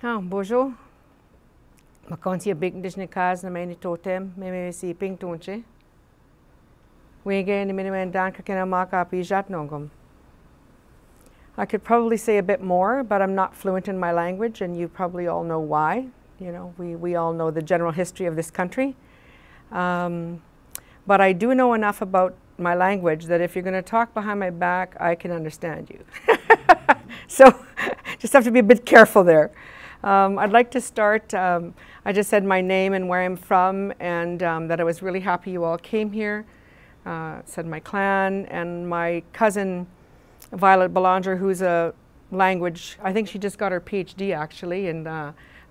Bonjour. Makonsi big Indigenous cars na many totem, me si ping tunche. We again the minimum danka kena maka pijat nongum. I could probably say a bit more, but I'm not fluent in my language, and you probably all know why. You know, we all know the general history of this country. But I do know enough about my language that if you're going to talk behind my back, I can understand you. So just have to be a bit careful there. I'd like to start, I just said my name and where I'm from, and that I was really happy you all came here. Said my clan and my cousin, Violet Belanger, who's a language, I think she just got her PhD actually in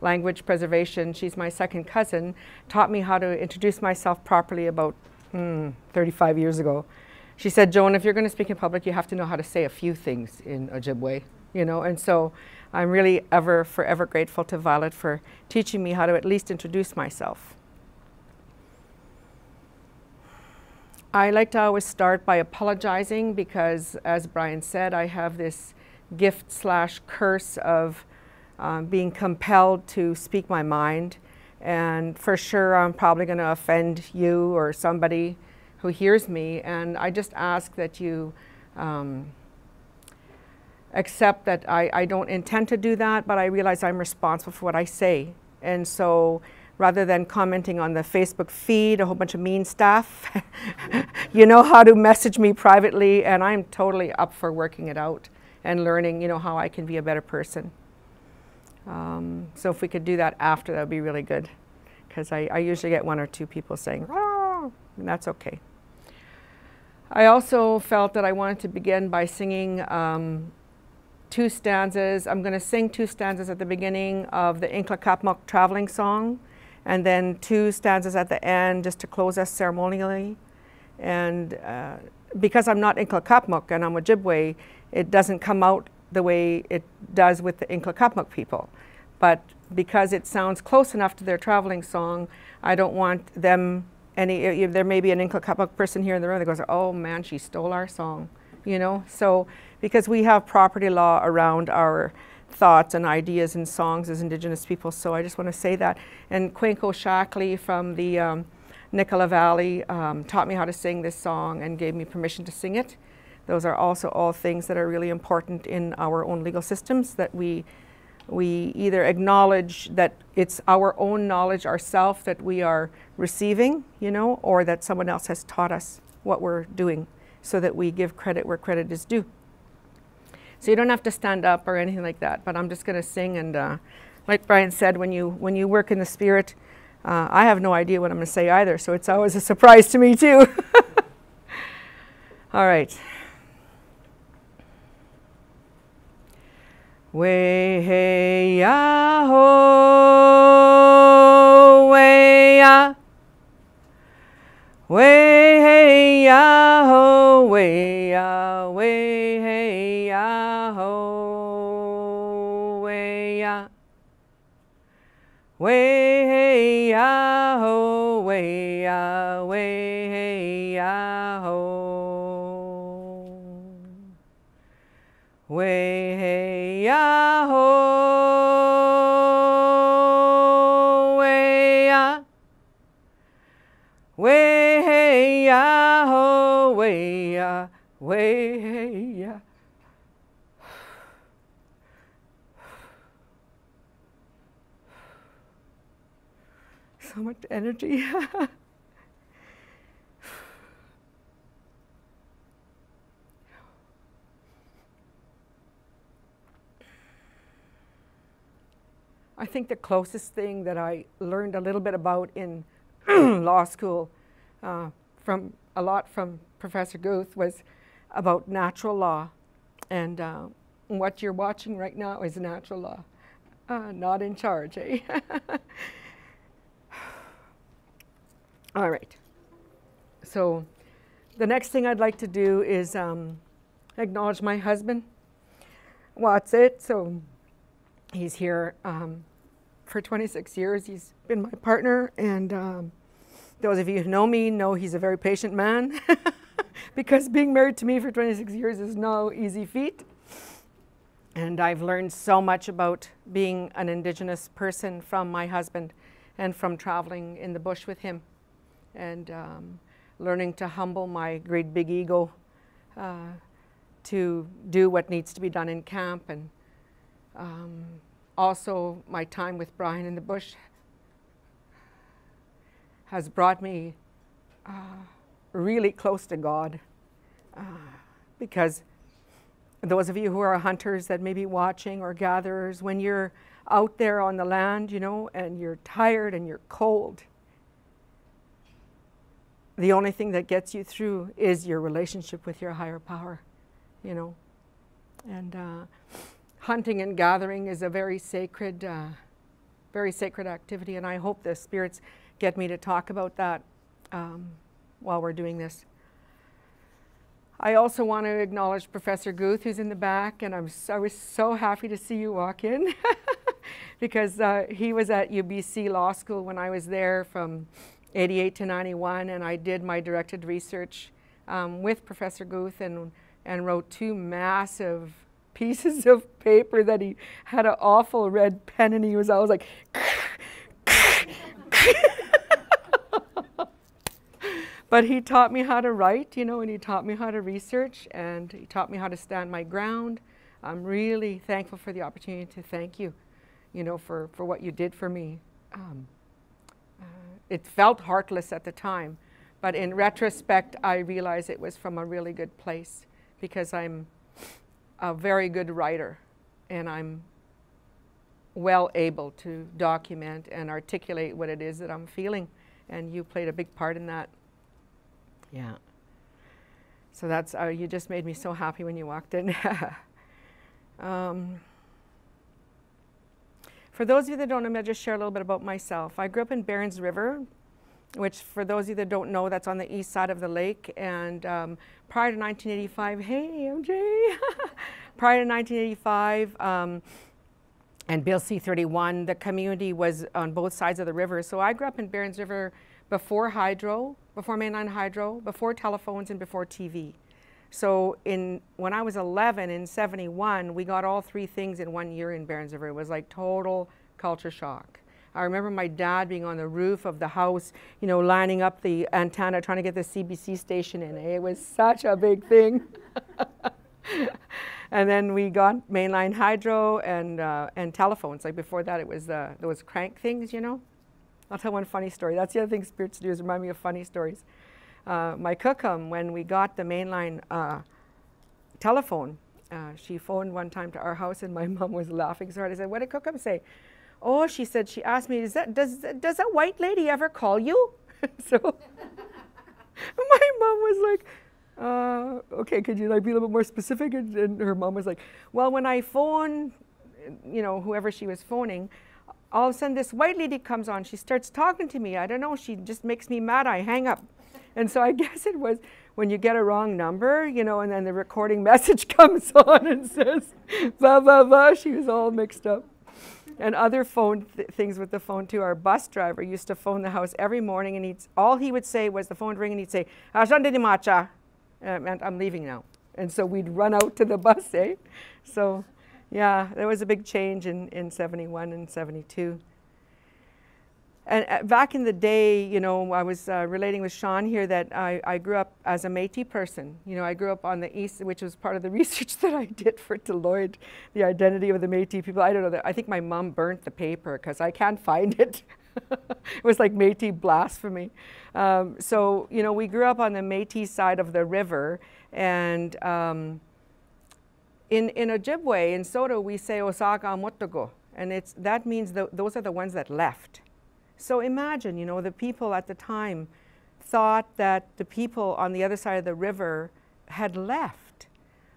language preservation. She's my second cousin, taught me how to introduce myself properly about 35 years ago. She said, Joan, if you're going to speak in public, you have to know how to say a few things in Ojibwe, you know, and so I'm really forever grateful to Violet for teaching me how to at least introduce myself. I like to always start by apologizing because, as Brian said, I have this gift/curse of being compelled to speak my mind. And for sure, I'm probably going to offend you or somebody who hears me. And I just ask that you accept that I don't intend to do that, but I realize I'm responsible for what I say. And so rather than commenting on the Facebook feed, a whole bunch of mean stuff, you know how to message me privately, and I'm totally up for working it out and learning, you know, how I can be a better person. So if we could do that after, that would be really good, because I usually get one or two people saying, "Oh," and that's okay. I also felt that I wanted to begin by singing two stanzas. I'm going to sing two stanzas at the beginning of the Inklakapmuk traveling song, and then two stanzas at the end just to close us ceremonially. And because I'm not Inklakapmuk and I'm Ojibwe, it doesn't come out the way it does with the Inklakapmuk people. But because it sounds close enough to their traveling song, I don't want them there may be an Inklakapmuk person here in the room that goes, oh man, she stole our song, you know? So because we have property law around our thoughts and ideas and songs as Indigenous people, so I just want to say that. And Quenko Shackley from the Nicola Valley taught me how to sing this song and gave me permission to sing it. Those are also all things that are really important in our own legal systems, that we either acknowledge that it's our own knowledge ourselves that we are receiving, you know, or that someone else has taught us what we're doing, so that we give credit where credit is due. So you don't have to stand up or anything like that, but I'm just going to sing, and like Brian said, when you work in the spirit, I have no idea what I'm going to say either, so it's always a surprise to me too. All right. Way hey ya ho, way ya, way hey ya ho, way ya, way hey ya ho, way ya, way hey ya ho, way ya, way hey ya ho, way hey ya ho, way ya, way hey ya ho, way ya, way hey ya. So much energy. I think the closest thing that I learned a little bit about in law school from Professor Guth was about natural law. And what you're watching right now is natural law. Not in charge, eh? All right. So the next thing I'd like to do is acknowledge my husband, What's it? So he's here for 26 years. He's been my partner, and those of you who know me know he's a very patient man because being married to me for 26 years is no easy feat. And I've learned so much about being an Indigenous person from my husband and from traveling in the bush with him, and learning to humble my great big ego to do what needs to be done in camp. And also my time with Bryan in the bush has brought me really close to God, because those of you who are hunters that may be watching, or gatherers, when you're out there on the land, you know, and you're tired and you're cold, the only thing that gets you through is your relationship with your higher power, you know. And hunting and gathering is a very sacred activity, and I hope the spirits get me to talk about that while we're doing this. I also want to acknowledge Professor Guth, who's in the back, and I was so happy to see you walk in because he was at UBC Law School when I was there from 88 to 91, and I did my directed research with Professor Guth and wrote 2 massive pieces of paper that he had an awful red pen, and he was always like but he taught me how to write, you know, and he taught me how to research, and he taught me how to stand my ground. I'm really thankful for the opportunity to thank you, you know, for what you did for me. It felt heartless at the time, but in retrospect, I realize it was from a really good place, because I'm a very good writer, and I'm well able to document and articulate what it is that I'm feeling, and you played a big part in that. Yeah. So that's, you just made me so happy when you walked in. For those of you that don't know me, I'll just share a little bit about myself. I grew up in Barons River, which for those of you that don't know, that's on the east side of the lake. And prior to 1985, hey, MJ. Prior to 1985, and Bill C-31, the community was on both sides of the river. So I grew up in Barons River before hydro, before mainline hydro, before telephones, and before TV. So when I was 11 in 71, we got all 3 things in 1 year in Barons River. It was like total culture shock. I remember my dad being on the roof of the house, you know, lining up the antenna, trying to get the CBC station in. It was such a big thing. And then we got mainline hydro and telephones. Like before that, it was those crank things, you know. I'll tell one funny story. That's the other thing spirits do, is remind me of funny stories. My cookum, when we got the mainline telephone, she phoned one time to our house, and my mom was laughing so hard. I said, "What did cookum say?" "Oh," she said, she asked me, does that white lady ever call you?" So my mom was like, "Okay, could you like be a little bit more specific?" And her mom was like, "Well, when I phone, you know, whoever she was phoning, all of a sudden this white lady comes on. She starts talking to me. I don't know. She just makes me mad. I hang up." And so I guess it was when you get a wrong number, you know, and then the recording message comes on and says, blah, blah, blah. She was all mixed up. And other phone things with the phone too. Our bus driver used to phone the house every morning, and all he would say was, the phone would ring, and he'd say, "Macha," and I'm leaving now. And so we'd run out to the bus, eh? So yeah, there was a big change in 71 and 72. And back in the day, you know, I was relating with Sean here that I grew up as a Métis person. You know, I grew up on the east, which was part of the research that I did for Deloitte, the identity of the Métis people. I don't know, I think my mom burnt the paper because I can't find it. It was like Métis blasphemy. So, you know, we grew up on the Métis side of the river, and in Ojibwe, in Soto, we say Osaka Motogo, and that means those are the ones that left. So imagine, you know, the people at the time thought that the people on the other side of the river had left.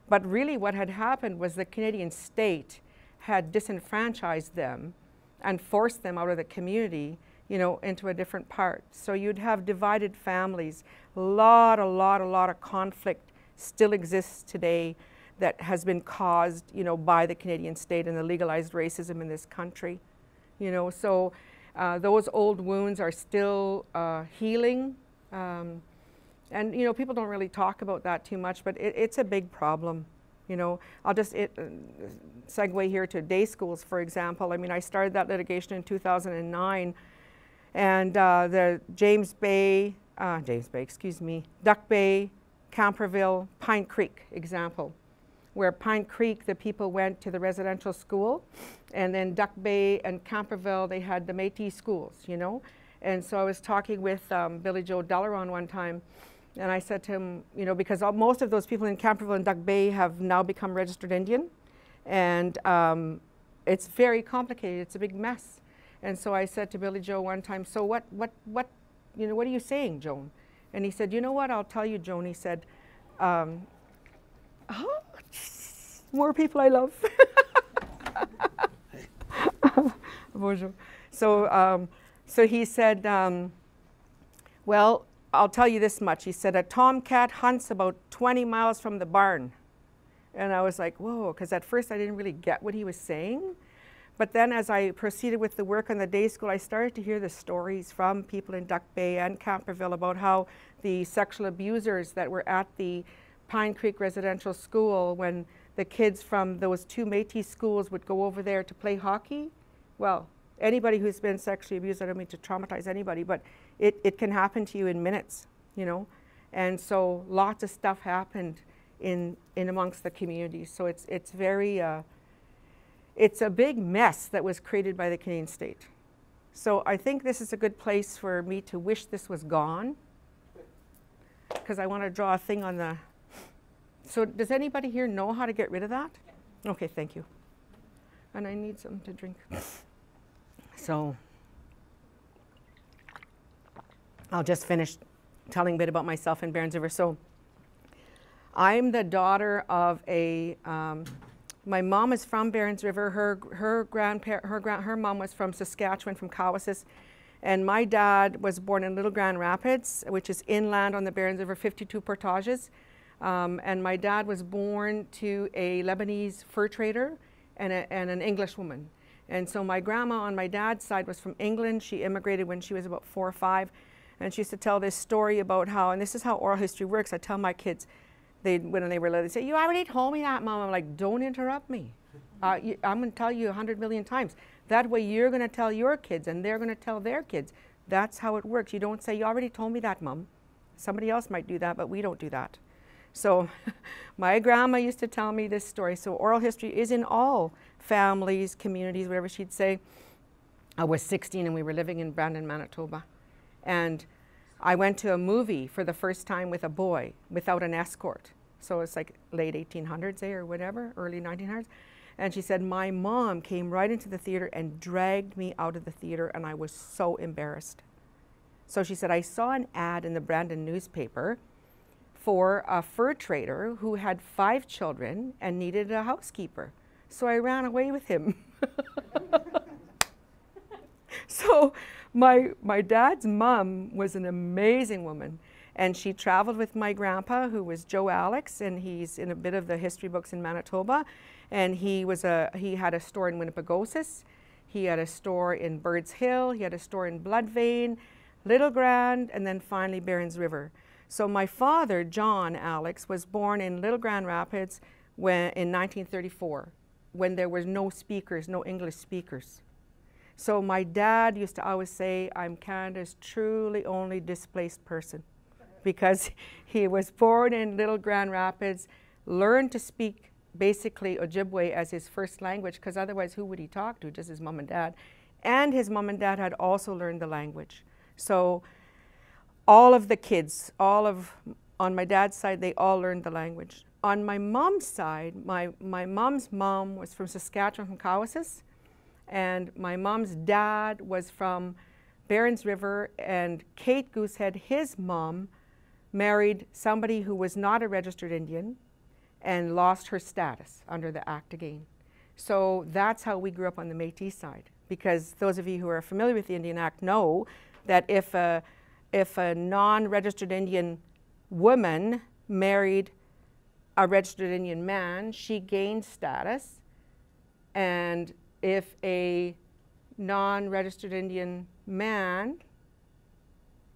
But really what had happened was the Canadian state had disenfranchised them and forced them out of the community, you know, into a different part. So you'd have divided families. A lot of conflict still exists today that has been caused, you know, by the Canadian state and the legalized racism in this country. You know, so those old wounds are still healing, and you know, people don't really talk about that too much, but it's a big problem, You know, I'll just segue here to day schools, for example. I mean, I started that litigation in 2009, and the Duck Bay, Camperville, Pine Creek example, where Pine Creek, the people went to the residential school, and then Duck Bay and Camperville, they had the Métis schools, you know. And so I was talking with Billy Joe Delaron one time, and I said to him, you know, because most of those people in Camperville and Duck Bay have now become registered Indian, and it's very complicated. It's a big mess. And so I said to Billy Joe one time, so what you know, what are you saying, Joan? And he said, you know what, I'll tell you, Joan. He said, more people I love. Bonjour. So he said, well, I'll tell you this much. He said, a tomcat hunts about 20 miles from the barn. And I was like, whoa, because at first I didn't really get what he was saying. But then as I proceeded with the work on the day school, I started to hear the stories from people in Duck Bay and Camperville about how the sexual abusers that were at the Pine Creek Residential School, when the kids from those two Métis schools would go over there to play hockey. Well, anybody who's been sexually abused, I don't mean to traumatize anybody, but it can happen to you in minutes, you know. And so lots of stuff happened in amongst the communities. So it's very, it's a big mess that was created by the Canadian state. So I think this is a good place for me to wish this was gone, because I want to draw a thing on the, so does anybody here know how to get rid of that? Okay, thank you. And I need something to drink. So I'll just finish telling a bit about myself in Barons River. So I'm the daughter of a, my mom is from Barons River. Her mom was from Saskatchewan, from Cowessess. And my dad was born in Little Grand Rapids, which is inland on the Barons River, 52 portages. And my dad was born to a Lebanese fur trader and an English woman. And so my grandma on my dad's side was from England. She immigrated when she was about 4 or 5. And she used to tell this story about how, and this is how oral history works. I tell my kids, when they were little, they say, you already told me that, Mom. I'm like, don't interrupt me. I'm going to tell you 100 million times. That way you're going to tell your kids and they're going to tell their kids. That's how it works. You don't say, you already told me that, Mom. Somebody else might do that, but we don't do that. So my grandma used to tell me this story. So oral history is in all families, communities, whatever she'd say. I was 16 and we were living in Brandon, Manitoba. And I went to a movie for the first time with a boy without an escort. So it's like late 1800s or whatever, early 1900s. And she said, my mom came right into the theater and dragged me out of the theater, and I was so embarrassed. So she said, I saw an ad in the Brandon newspaper for a fur trader who had 5 children and needed a housekeeper. So I ran away with him. So my dad's mom was an amazing woman, and she traveled with my grandpa, who was Joe Alex, and he's in a bit of the history books in Manitoba. And he had a store in Winnipegosis, he had a store in Birds Hill, he had a store in Bloodvein, Little Grand, and then finally Barons River. So my father, John Alex, was born in Little Grand Rapids in 1934, when there was no speakers, no English speakers. So my dad used to always say, I'm Canada's truly only displaced person, because he was born in Little Grand Rapids, learned to speak basically Ojibwe as his first language, because otherwise who would he talk to? Just his mom and dad. And his mom and dad had also learned the language. So all of the kids, on my dad's side, they all learned the language. On my mom's side, my mom's mom was from Saskatchewan, from Cowessess, and my mom's dad was from Barons River, and Kate Goosehead, his mom, married somebody who was not a registered Indian and lost her status under the Act again. So that's how we grew up on the Métis side, because those of you who are familiar with the Indian Act know that if a non-registered Indian woman married a registered Indian man, she gained status, and if a non-registered Indian man,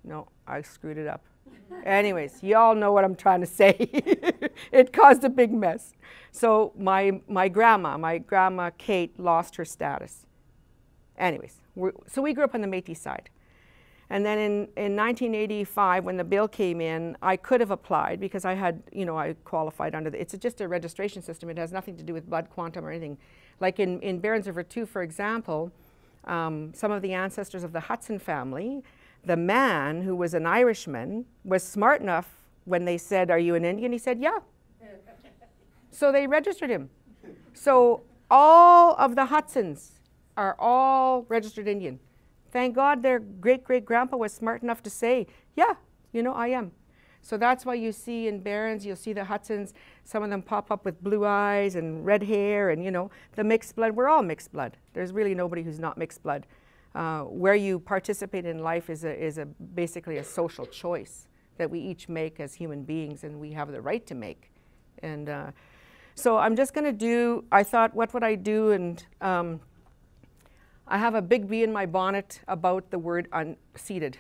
no, I screwed it up. Anyways, you all know what I'm trying to say. It caused a big mess. So my grandma Kate, lost her status. Anyways, so we grew up on the Métis side. And then in 1985, when the bill came in, I could have applied because I had, I qualified under it's just a registration system. It has nothing to do with blood quantum or anything. Like in Barons River 2, for example, some of the ancestors of the Hudson family, the man who was an Irishman was smart enough when they said, "Are you an Indian?" He said, "Yeah." So they registered him. So all of the Hudsons are all registered Indian. Thank God their great-great-grandpa was smart enough to say, "Yeah, I am." So that's why you see in Barons, you'll see the Hudsons, some of them pop up with blue eyes and red hair and, the mixed blood. We're all mixed blood. There's really nobody who's not mixed blood. Where you participate in life is basically a social choice that we each make as human beings, and we have the right to make. And so I'm just going to do, I thought, what would I do? And I have a big bee in my bonnet about the word unceded.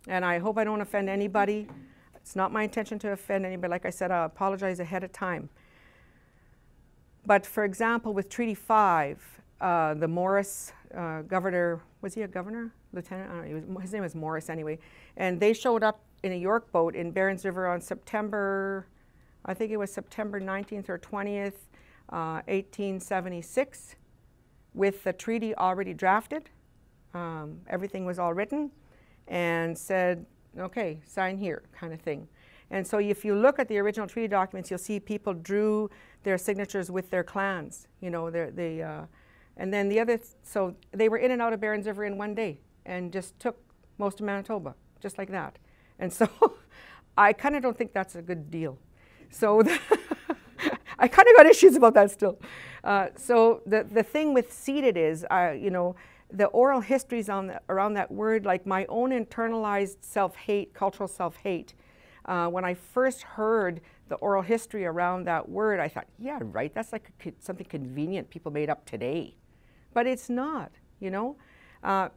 And I hope I don't offend anybody. It's not my intention to offend anybody. Like I said, I'll apologize ahead of time. But for example, with Treaty 5, the Morris governor, was he a governor? Lieutenant? I don't know, his name was Morris anyway. And they showed up in a York boat in Barons River on September, I think it was September 19th or 20th, 1876, with the treaty already drafted. Everything was all written, and said, okay, sign here, kind of thing. And so if you look at the original treaty documents, you'll see people drew their signatures with their clans, and then the other, so they were in and out of Barons River in one day and just took most of Manitoba, just like that. And so I kind of don't think that's a good deal. So I kind of got issues about that still. So the thing with ceded is, the oral histories around that word, like my own internalized self-hate, cultural self-hate, when I first heard the oral history around that word, I thought, yeah, right, that's like something convenient people made up today. But it's not,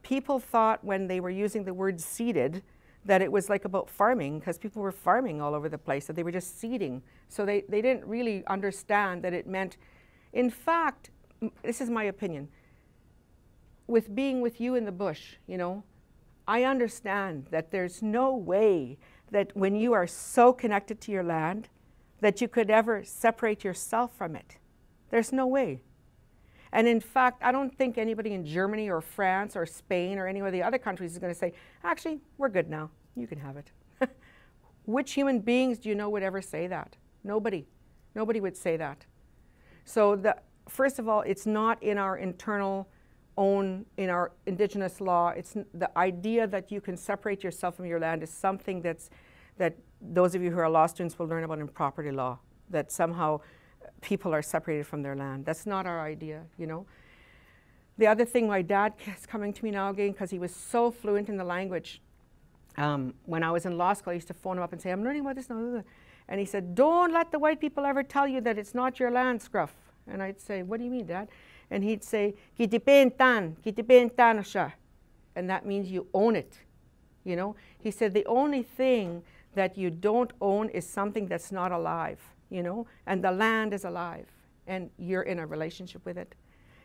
People thought when they were using the word seeded that it was like about farming, because people were farming all over the place, that they were just seeding. So they didn't really understand that it meant, in fact, this is my opinion, with being with you in the bush, I understand that there's no way that when you are so connected to your land that you could ever separate yourself from it. There's no way. And in fact, I don't think anybody in Germany or France or Spain or any of the other countries is going to say, actually, we're good now. You can have it. Which human beings do you know would ever say that? Nobody. Nobody would say that. So first of all, it's not in our internal in our Indigenous law. It's the idea that you can separate yourself from your land is something that those of you who are law students will learn about in property law, that somehow people are separated from their land. That's not our idea, The other thing, my dad is coming to me now again because he was so fluent in the language. When I was in law school, I used to phone him up and say, I'm learning about this now. And he said, don't let the white people ever tell you that it's not your land, Scruff. And I'd say, what do you mean, Dad? And he'd say, "Kitipentan, kitipentan siya." And that means you own it, He said, the only thing that you don't own is something that's not alive, And the land is alive, and you're in a relationship with it.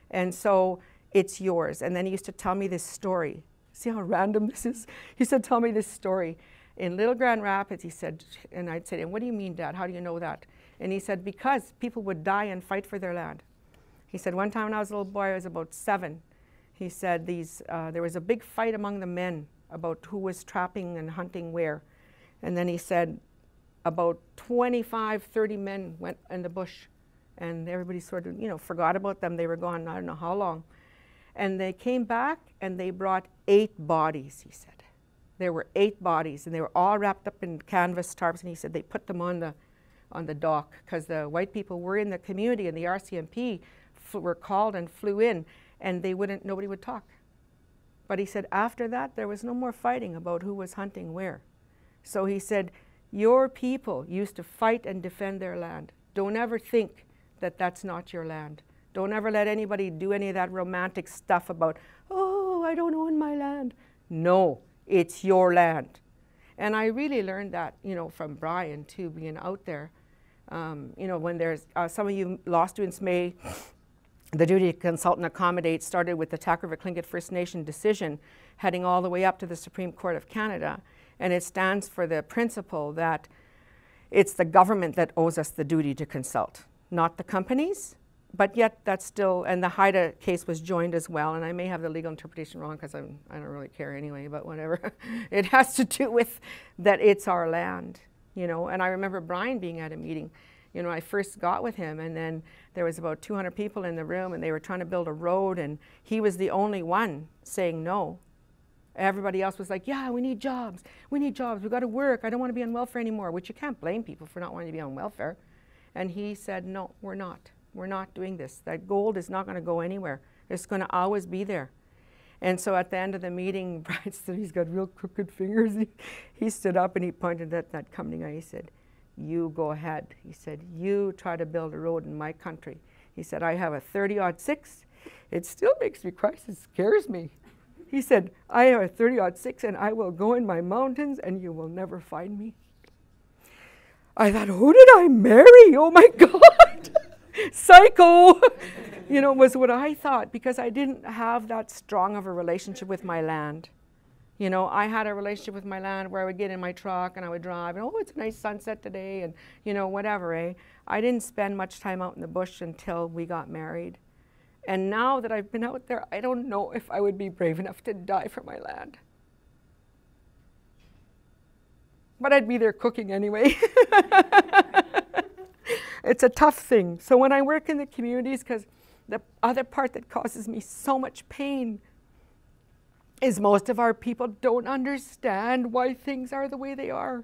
And so it's yours. And then he used to tell me this story. See how random this is? He said, tell me this story. In Little Grand Rapids, he said, and I'd say, and what do you mean, Dad? How do you know that? And he said, because people would die and fight for their land. He said, one time when I was a little boy, I was about 7. He said there was a big fight among the men about who was trapping and hunting where. And then he said about 25, 30 men went in the bush. And everybody sort of, forgot about them. They were gone, I don't know how long. And they came back and they brought 8 bodies, he said. There were 8 bodies, and they were all wrapped up in canvas tarps. And he said they put them on the dock because the white people were in the community, and the RCMP were called and flew in, and nobody would talk. But he said after that, there was no more fighting about who was hunting where. So he said, your people used to fight and defend their land. Don't ever think that that's not your land. Don't ever let anybody do any of that romantic stuff about, oh, I don't own my land. No, it's your land. And I really learned that, from Bryan too, being out there. When there's, some of you law students may, the duty to consult and accommodate started with the Tack River Tlingit First Nation decision, heading all the way up to the Supreme Court of Canada. And it stands for the principle that it's the government that owes us the duty to consult, not the companies. But yet that's still, and the Haida case was joined as well, and I may have the legal interpretation wrong because I don't really care anyway, but whatever. It has to do with that it's our land, And I remember Bryan being at a meeting. I first got with him, and then there was about 200 people in the room, and they were trying to build a road, and he was the only one saying no. Everybody else was like, yeah, we need jobs, we got to work, I don't want to be on welfare anymore, which you can't blame people for not wanting to be on welfare. And he said, no, we're not doing this. That gold is not going to go anywhere. It's going to always be there. And so at the end of the meeting, Bryan said, he's got real crooked fingers. He stood up and he pointed at that company guy. He said, you go ahead. He said, you try to build a road in my country. He said, I have a 30-06. It still makes me cry. It scares me. He said, I have a 30-06 and I will go in my mountains and you will never find me. I thought, who did I marry? Oh my God. Psycho, was what I thought, because I didn't have that strong of a relationship with my land. I had a relationship with my land where I would get in my truck and I would drive, and it's a nice sunset today, and whatever, eh? I didn't spend much time out in the bush until we got married. And now that I've been out there, I don't know if I would be brave enough to die for my land. But I'd be there cooking anyway. It's a tough thing. So when I work in the communities, because the other part that causes me so much pain is most of our people don't understand why things are the way they are.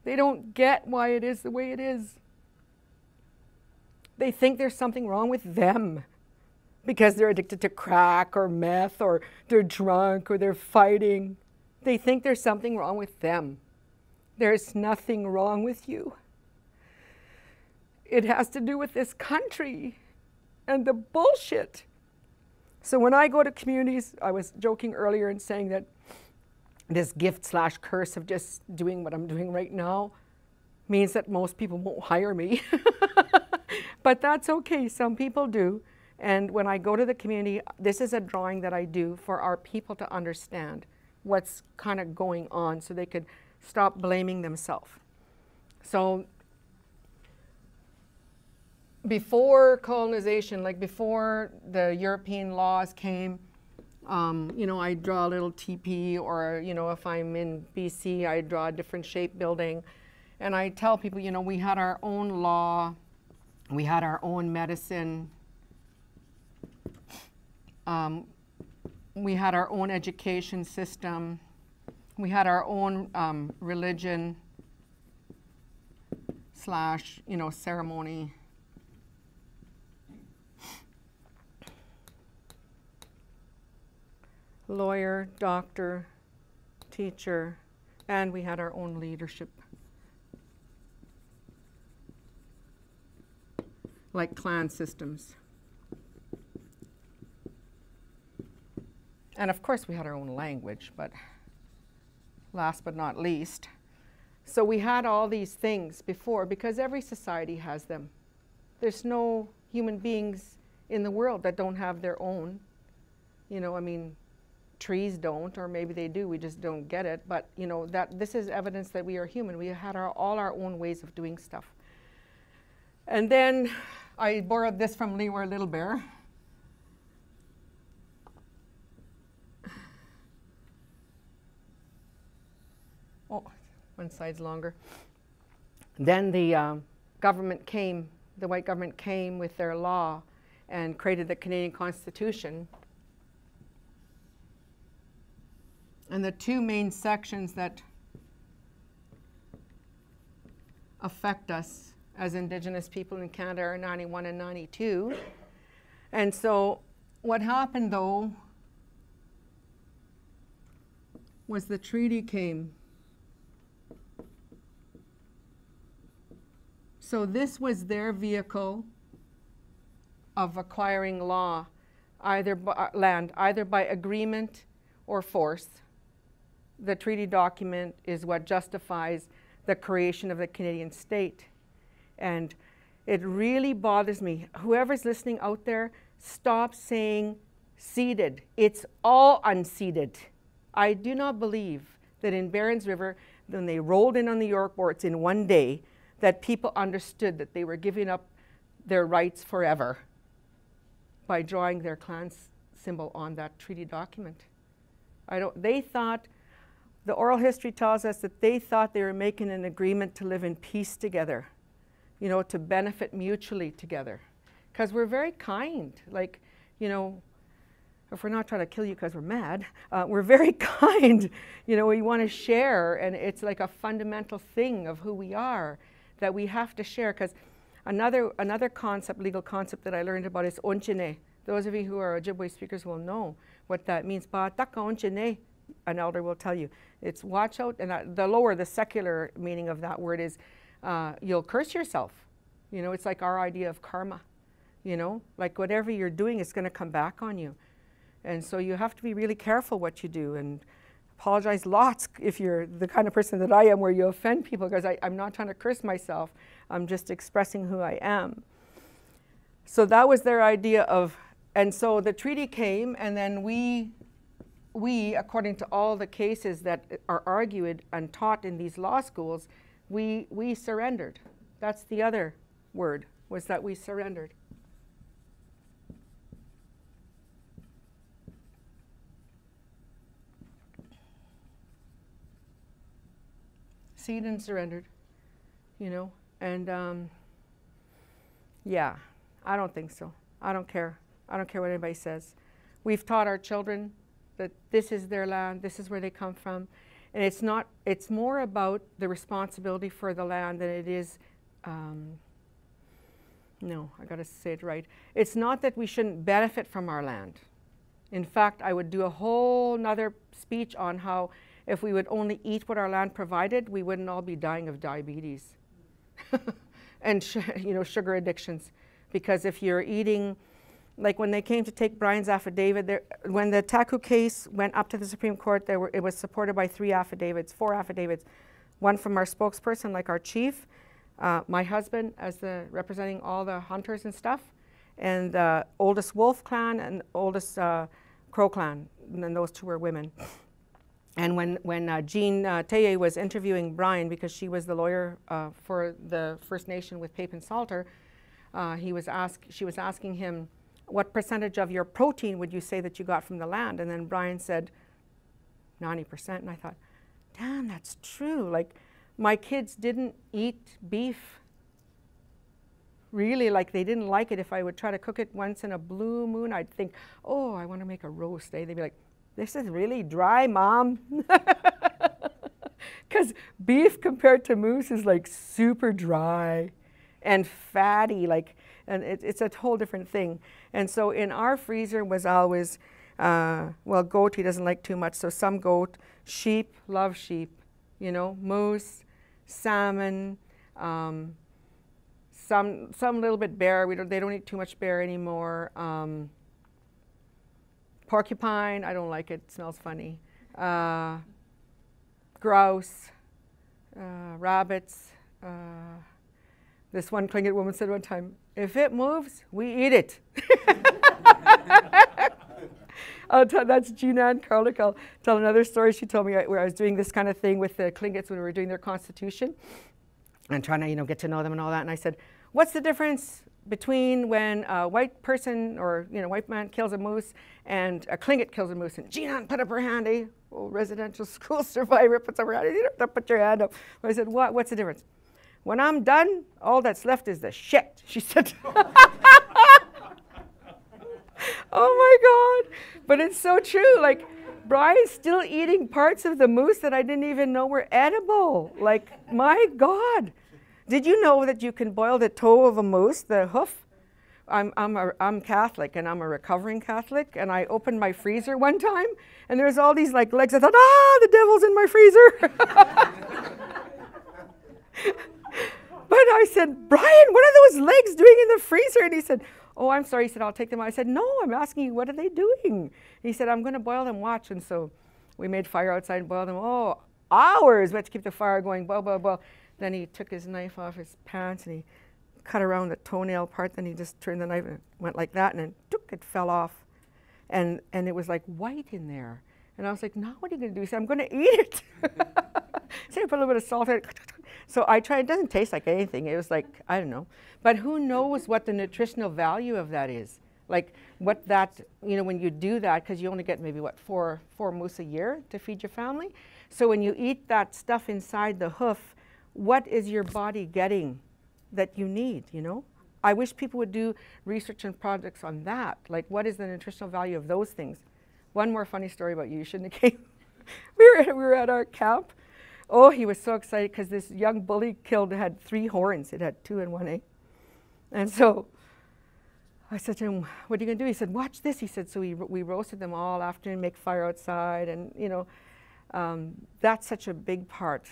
They don't get why it is the way it is. They think there's something wrong with them because they're addicted to crack or meth, or they're drunk, or they're fighting. They think there's something wrong with them. There's nothing wrong with you. It has to do with this country and the bullshit. So when I go to communities, I was joking earlier and saying that this gift/curse of just doing what I'm doing right now means that most people won't hire me. But that's okay, some people do. And when I go to the community, this is a drawing that I do for our people to understand what's kind of going on so they could stop blaming themselves. So before colonization, like before the European laws came, I draw a little teepee, or, if I'm in BC, I draw a different shape building. And I tell people, we had our own law, we had our own medicine, we had our own education system, we had our own religion / ceremony. Lawyer, doctor, teacher, and we had our own leadership. Like clan systems. And of course we had our own language, but last but not least. So we had all these things before because every society has them. There's no human beings in the world that don't have their own. Trees don't, or maybe they do, we just don't get it. But that this is evidence that we are human. We had all our own ways of doing stuff. And then I borrowed this from Leroy Little Bear. Oh, one side's longer. Then the government came, the white government came with their law and created the Canadian Constitution. And the two main sections that affect us as Indigenous people in Canada are 91 and 92. And so what happened, though, was the treaty came. So this was their vehicle of acquiring land, either by agreement or force. the treaty document is what justifies the creation of the Canadian state. And it really bothers me. Whoever's listening out there, stop saying ceded. It's all unceded. I do not believe that in Barons River, when they rolled in on the York boards in one day, that people understood that they were giving up their rights forever by drawing their clan symbol on that treaty document. They thought, the oral history tells us that they thought they were making an agreement to live in peace together, you know, to benefit mutually together. Because we're very kind, like, you know, if we're not trying to kill you because we're mad, we're very kind. You know, we want to share, and it's like a fundamental thing of who we are that we have to share. Because another concept, legal concept that I learned about is onchine. Those of you who are Ojibwe speakers will know what that means. Ba'ataka onchine, an elder will tell you. It's watch out, and the secular meaning of that word is you'll curse yourself. You know, it's like our idea of karma. You know, like whatever you're doing is going to come back on you. And so you have to be really careful what you do, and apologize lots if you're the kind of person that I am where you offend people, because I'm not trying to curse myself. I'm just expressing who I am. So that was their idea of, and so the treaty came, and then we, according to all the cases that are argued and taught in these law schools, we surrendered. That's the other word, was that we surrendered. Ceded and surrendered, you know, and yeah, I don't think so. I don't care. I don't care what anybody says. We've taught our children that this is their land, this is where they come from, and it's more about the responsibility for the land than it is, no, I gotta say it right. It's not that we shouldn't benefit from our land. In fact, I would do a whole nother speech on how if we would only eat what our land provided, we wouldn't all be dying of diabetes and you know, sugar addictions. Because if you're eating, like when they came to take Bryan's affidavit, when the Taku case went up to the Supreme Court, it was supported by four affidavits. One from our spokesperson, like our chief, my husband as representing all the hunters and stuff, and the oldest Wolf clan and oldest Crow clan, and then those two were women. And when Jean Teye was interviewing Bryan, because she was the lawyer for the First Nation with Pape and Salter, she was asking him, what percentage of your protein would you say that you got from the land? And then Bryan said, 90%. And I thought, damn, that's true. Like, my kids didn't eat beef. Really, like, they didn't like it. If I would try to cook it once in a blue moon, I'd think, oh, I want to make a roast. They'd be like, this is really dry, Mom. Because beef compared to moose is like super dry and fatty, like, and it's a whole different thing. And so in our freezer was always, well, goat he doesn't like too much, so some goat, sheep, love sheep, you know, moose, salmon, some little bit bear. They don't eat too much bear anymore. Porcupine, I don't like it, smells funny. Grouse, rabbits. This one Tlingit woman said one time, if it moves, we eat it. That's Jean-Anne Carlick. I'll tell another story she told me where I was doing this kind of thing with the Tlingits when we were doing their constitution and trying to, you know, get to know them and all that. And I said, what's the difference between when a white person or, you know, white man kills a moose and a Tlingit kills a moose? And Jean-Anne put up her hand, old residential school survivor puts up her hand. You don't have to put your hand up. I said, what's the difference? When I'm done, all that's left is the shit, she said. Oh my God. But it's so true. Like, Bryan's still eating parts of the moose that I didn't even know were edible. Like, my God. Did you know that you can boil the toe of a moose, the hoof? I'm Catholic, and I'm a recovering Catholic, and I opened my freezer one time, and there's all these like legs. I thought, the devil's in my freezer. But I said, Bryan, what are those legs doing in the freezer? And he said, oh, I'm sorry. He said, I'll take them out. I said, no, I'm asking you, what are they doing? He said, I'm going to boil them, watch. And so We made fire outside and boiled them. Oh, hours. We had to keep the fire going. Boil, boil, boil. Then he took his knife off his pants and he cut around the toenail part. Then he just turned the knife and it went like that, and then it fell off. And it was like white in there. And I was like, now what are you going to do? He said, I'm going to eat it. So I put a little bit of salt in it. So I tried. It doesn't taste like anything. It was like, I don't know. But who knows what the nutritional value of that is? Like what that, you know, when you do that, because you only get maybe, what, four moose a year to feed your family. So when you eat that stuff inside the hoof, what is your body getting that you need, you know? I wish people would do research and projects on that. Like, what is the nutritional value of those things? One more funny story about you. You shouldn't have came. we were at our camp. Oh, he was so excited because this young bully had 3 horns. It had 2 in one, eh? And so I said to him, what are you going to do? He said, watch this. He said, so we roasted them all afternoon, make fire outside. And, you know, that's such a big part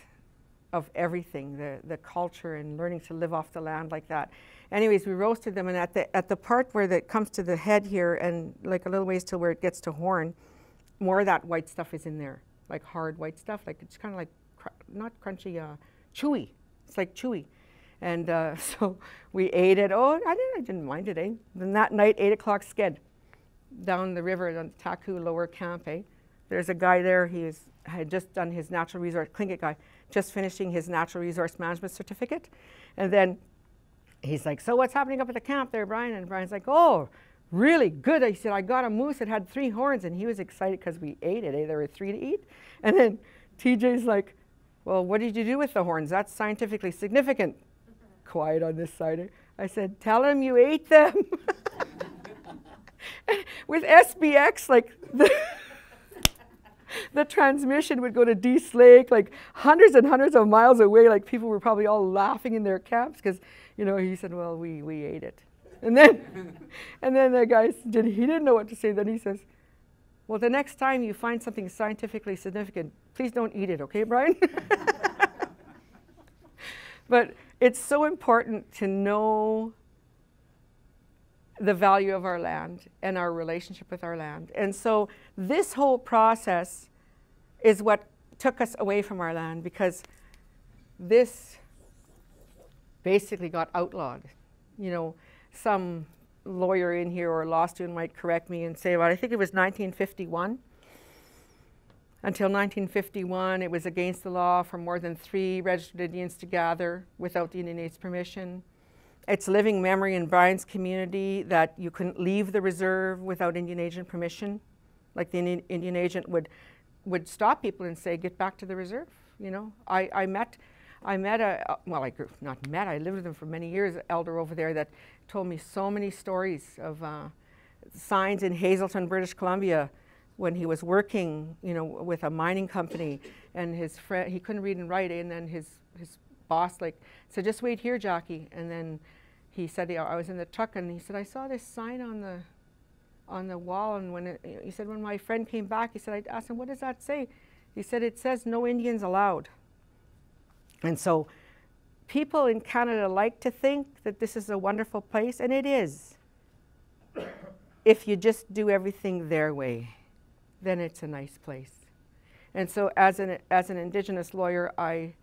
of everything, the culture and learning to live off the land like that. Anyways, we roasted them, and at the part where it comes to the head here and like a little ways till where it gets to horn, more of that white stuff is in there, like hard white stuff. Like it's kind of like, not crunchy, chewy. It's like chewy. And so we ate it. Oh, I didn't mind it, eh? Then that night, 8 o'clock sked down the river on Taku Lower Camp, eh? There's a guy there, had just done his natural resource, Tlingit guy, just finishing his natural resource management certificate. And then he's like, so what's happening up at the camp there, Brian? And Brian's like, oh, really good. I said, I got a moose that had 3 horns, and he was excited because we ate it, eh? There were 3 to eat. And then TJ's like, well, what did you do with the horns? That's scientifically significant. Quiet on this side. I said, tell him you ate them. With SBX, like the transmission would go to Dease Lake, like hundreds and hundreds of miles away. Like people were probably all laughing in their camps because, you know, he said, well, we ate it. And then the guy, he didn't know what to say. Then he says, well, the next time you find something scientifically significant, please don't eat it, okay, Brian? But it's so important to know the value of our land and our relationship with our land. And so this whole process is what took us away from our land, because this basically got outlawed. You know, some lawyer in here or law student might correct me and say, well, I think it was 1951. Until 1951, it was against the law for more than 3 registered Indians to gather without the Indian Aid's permission. It's living memory in Brian's community that you couldn't leave the reserve without Indian agent permission. Like the Indian agent would stop people and say, get back to the reserve. You know, I met a, well, I lived with him for many years, an elder over there that told me so many stories of signs in Hazelton, British Columbia, when he was working, you know, with a mining company, and his friend, he couldn't read and write, and then his boss like said, just wait here, Jackie. And then he said, I was in the truck, and he said, I saw this sign on the wall, and he said, when my friend came back, he said, I asked him, what does that say? He said, it says no Indians allowed. And so people in Canada like to think that this is a wonderful place, and it is. If you just do everything their way, then it's a nice place. And so as an Indigenous lawyer, I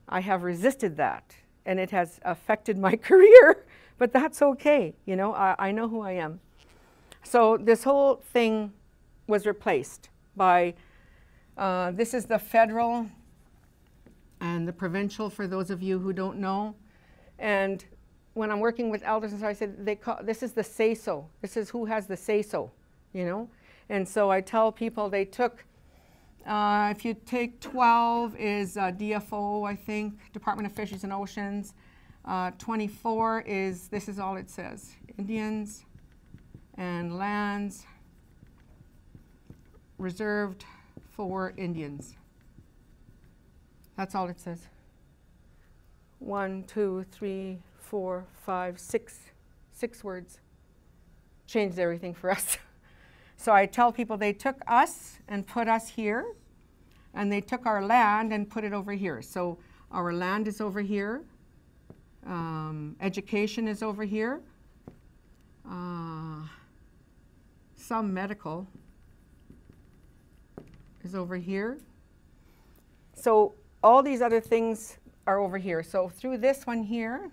have resisted that, and it has affected my career, but that's okay. You know, I know who I am. So this whole thing was replaced by, this is the federal and the provincial, for those of you who don't know. And when I'm working with elders, and so I said, this is the say-so. This is who has the say-so, you know? And so I tell people they took, if you take 12 is DFO, I think, Department of Fisheries and Oceans. 24 is, this is all it says, Indians and lands reserved for Indians. That's all it says. 1, 2, 3, 4, 5, 6 words. Changed everything for us. So I tell people they took us and put us here, and they took our land and put it over here. So our land is over here. Education is over here. Some medical is over here. So all these other things are over here. So through this one here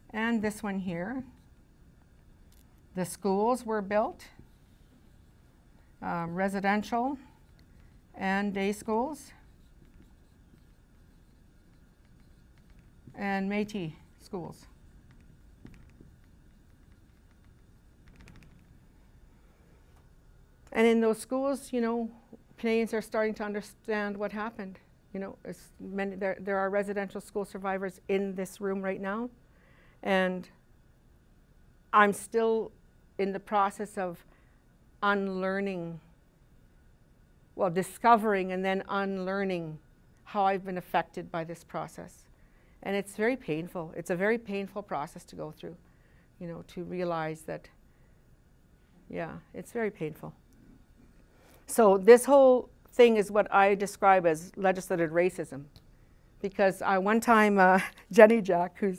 and this one here, the schools were built, residential and day schools, and Métis schools. And in those schools, you know, Canadians are starting to understand what happened. You know, there are residential school survivors in this room right now. And I'm still in the process of unlearning, well, discovering and then unlearning how I've been affected by this process. And it's very painful. It's a very painful process to go through, you know, to realize that, yeah, it's very painful. So this whole thing is what I describe as legislated racism. Because one time, Joan Jack, who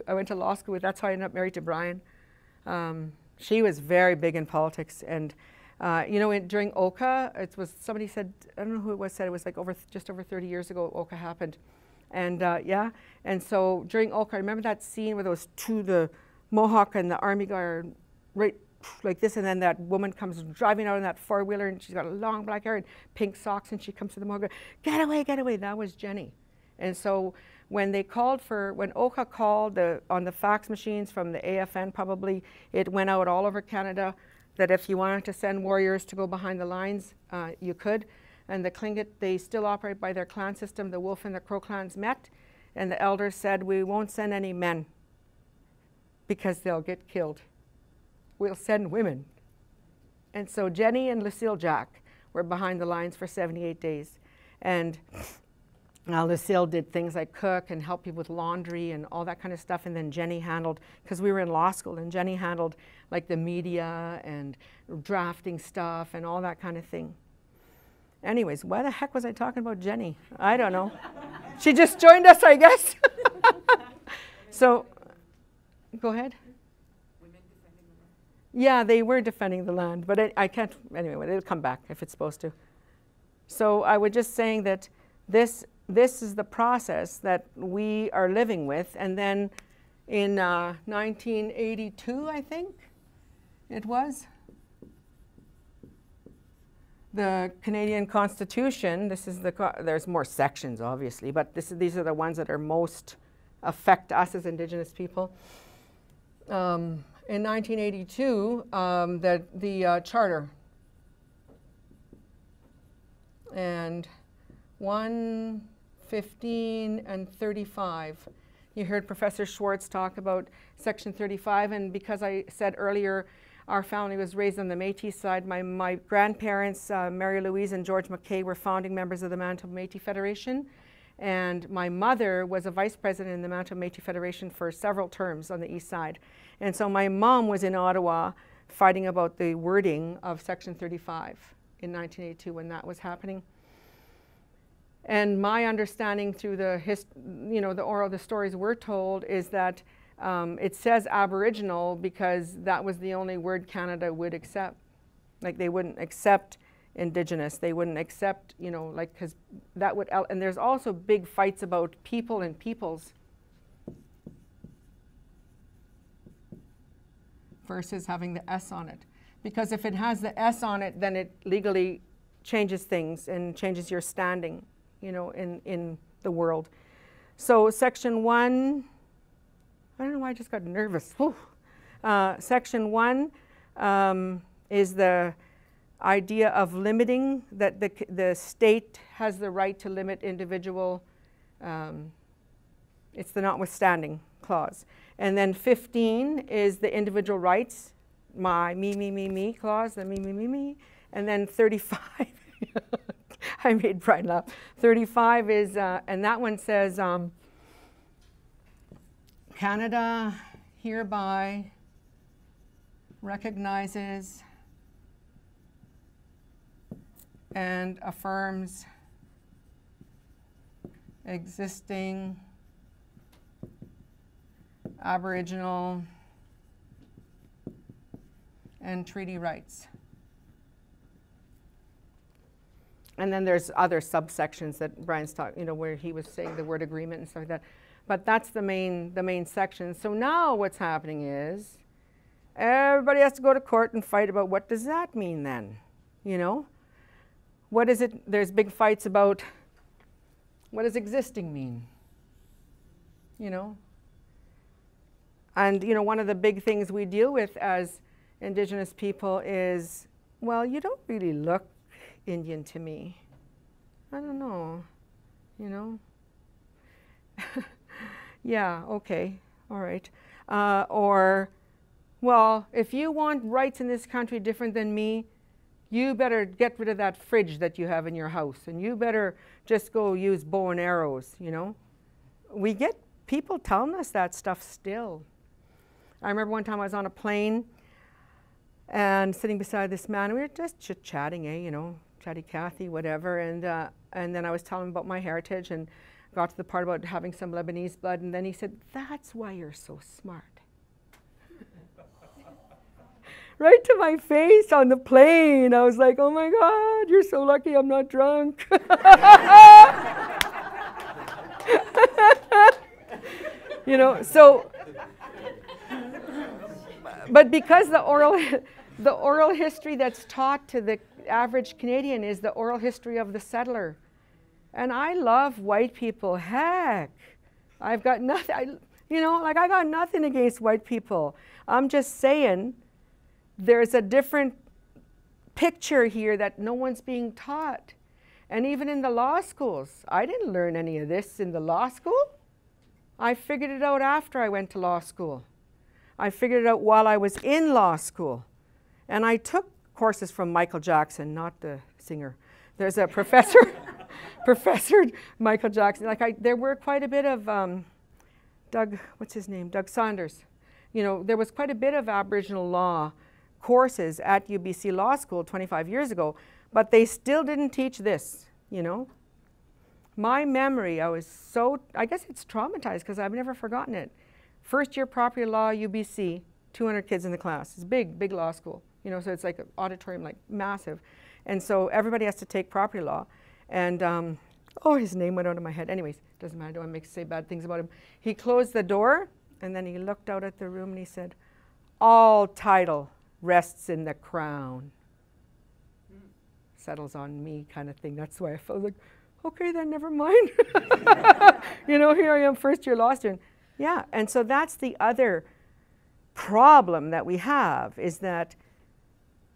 I went to law school with, that's how I ended up married to Bryan. She was very big in politics. And, you know, during Oka, it was, somebody said, I don't know who it was, said it was like just over 30 years ago Oka happened. And yeah, and so during Oka, I remember that scene where those two, the Mohawk and the army guy are right like this, and then that woman comes driving out in that four-wheeler, and she's got long black hair and pink socks, and she comes to the Mohawk, get away, get away. That was Jenny. And so when they called for, when Oka called on the fax machines from the AFN, probably, it went out all over Canada that if you wanted to send warriors to go behind the lines, you could. And the Tlingit, they still operate by their clan system. The Wolf and the Crow clans met, and the elders said, we won't send any men because they'll get killed. We'll send women. And so Jenny and Lucille Jack were behind the lines for 78 days. And Lucille did things like cook and help people with laundry and all that kind of stuff. And then Jenny handled, because we were in law school, and Jenny handled like the media and drafting stuff and all that kind of thing. Anyways, why the heck was I talking about Jenny? I don't know. She just joined us, I guess. So, go ahead. Women defending the land. Yeah, they were defending the land, but I can't, anyway, it'll come back if it's supposed to. So I was just saying that this is the process that we are living with, and then in 1982, I think it was, the Canadian Constitution, there's more sections obviously, but these are the ones that are most affect us as Indigenous people. In 1982, the Charter, and 1, 15, and 35. You heard Professor Schwartz talk about Section 35, and because I said earlier our family was raised on the Métis side. My grandparents, Mary Louise and George McKay, were founding members of the Manitoba Métis Federation. And my mother was a vice president in the Manitoba Métis Federation for several terms on the east side. And so my mom was in Ottawa fighting about the wording of Section 35 in 1982 when that was happening. And my understanding through the the stories we're told is that it says Aboriginal because that was the only word Canada would accept. Like they wouldn't accept Indigenous. They wouldn't accept, you know, like, because that would, and there's also big fights about people and peoples versus having the S on it. Because if it has the S on it, then it legally changes things and changes your standing, you know, in the world. So Section 1, I don't know why I just got nervous. Section 1 is the idea of limiting, that the state has the right to limit individual, it's the notwithstanding clause. And then 15 is the individual rights, my me clause, the me. And then 35, I made Bryan laugh. 35 is, and that one says, Canada hereby recognizes and affirms existing Aboriginal and treaty rights. And then there's other subsections that Brian's talking, where he was saying the word agreement and stuff like that. But that's the main section. So now what's happening is everybody has to go to court and fight about what does that mean then, What is it? There's big fights about what does existing mean, And, one of the big things we deal with as Indigenous people is, well, you don't really look Indian to me. I don't know, Yeah, okay, all right. Or, well, if you want rights in this country different than me, you better get rid of that fridge that you have in your house, and you better just go use bow and arrows, We get people telling us that stuff still. I remember one time I was on a plane and sitting beside this man, we were just chit-chatting, chatty Cathy, whatever, and then I was telling him about my heritage and got to the part about having some Lebanese blood, and then he said, "That's why you're so smart." Right to my face on the plane. I was like, oh my God, you're so lucky I'm not drunk. So, but because the oral history that's taught to the average Canadian is the oral history of the settler. And I love white people. Heck, I've got nothing, I got nothing against white people. I'm just saying there's a different picture here that no one's being taught. And even in the law schools, I didn't learn any of this in the law school. I figured it out after I went to law school. I figured it out while I was in law school. And I took courses from Michael Jackson, not the singer. There's a professor, Professor Michael Jackson. There were quite a bit of Doug Saunders. There was quite a bit of Aboriginal law courses at UBC Law School 25 years ago, but they still didn't teach this, My memory, I guess it's traumatized because I've never forgotten it. First year property law, UBC, 200 kids in the class. It's big law school, so it's like an auditorium, like massive. And so everybody has to take property law. And, his name went out of my head. Anyways, doesn't matter, I don't want to say bad things about him. He closed the door, and then he looked out at the room and he said, "All title rests in the crown." Settles on me kind of thing. That's why I felt like, okay, then never mind. Here I am, first year law student. Yeah, and so that's the other problem that we have, is that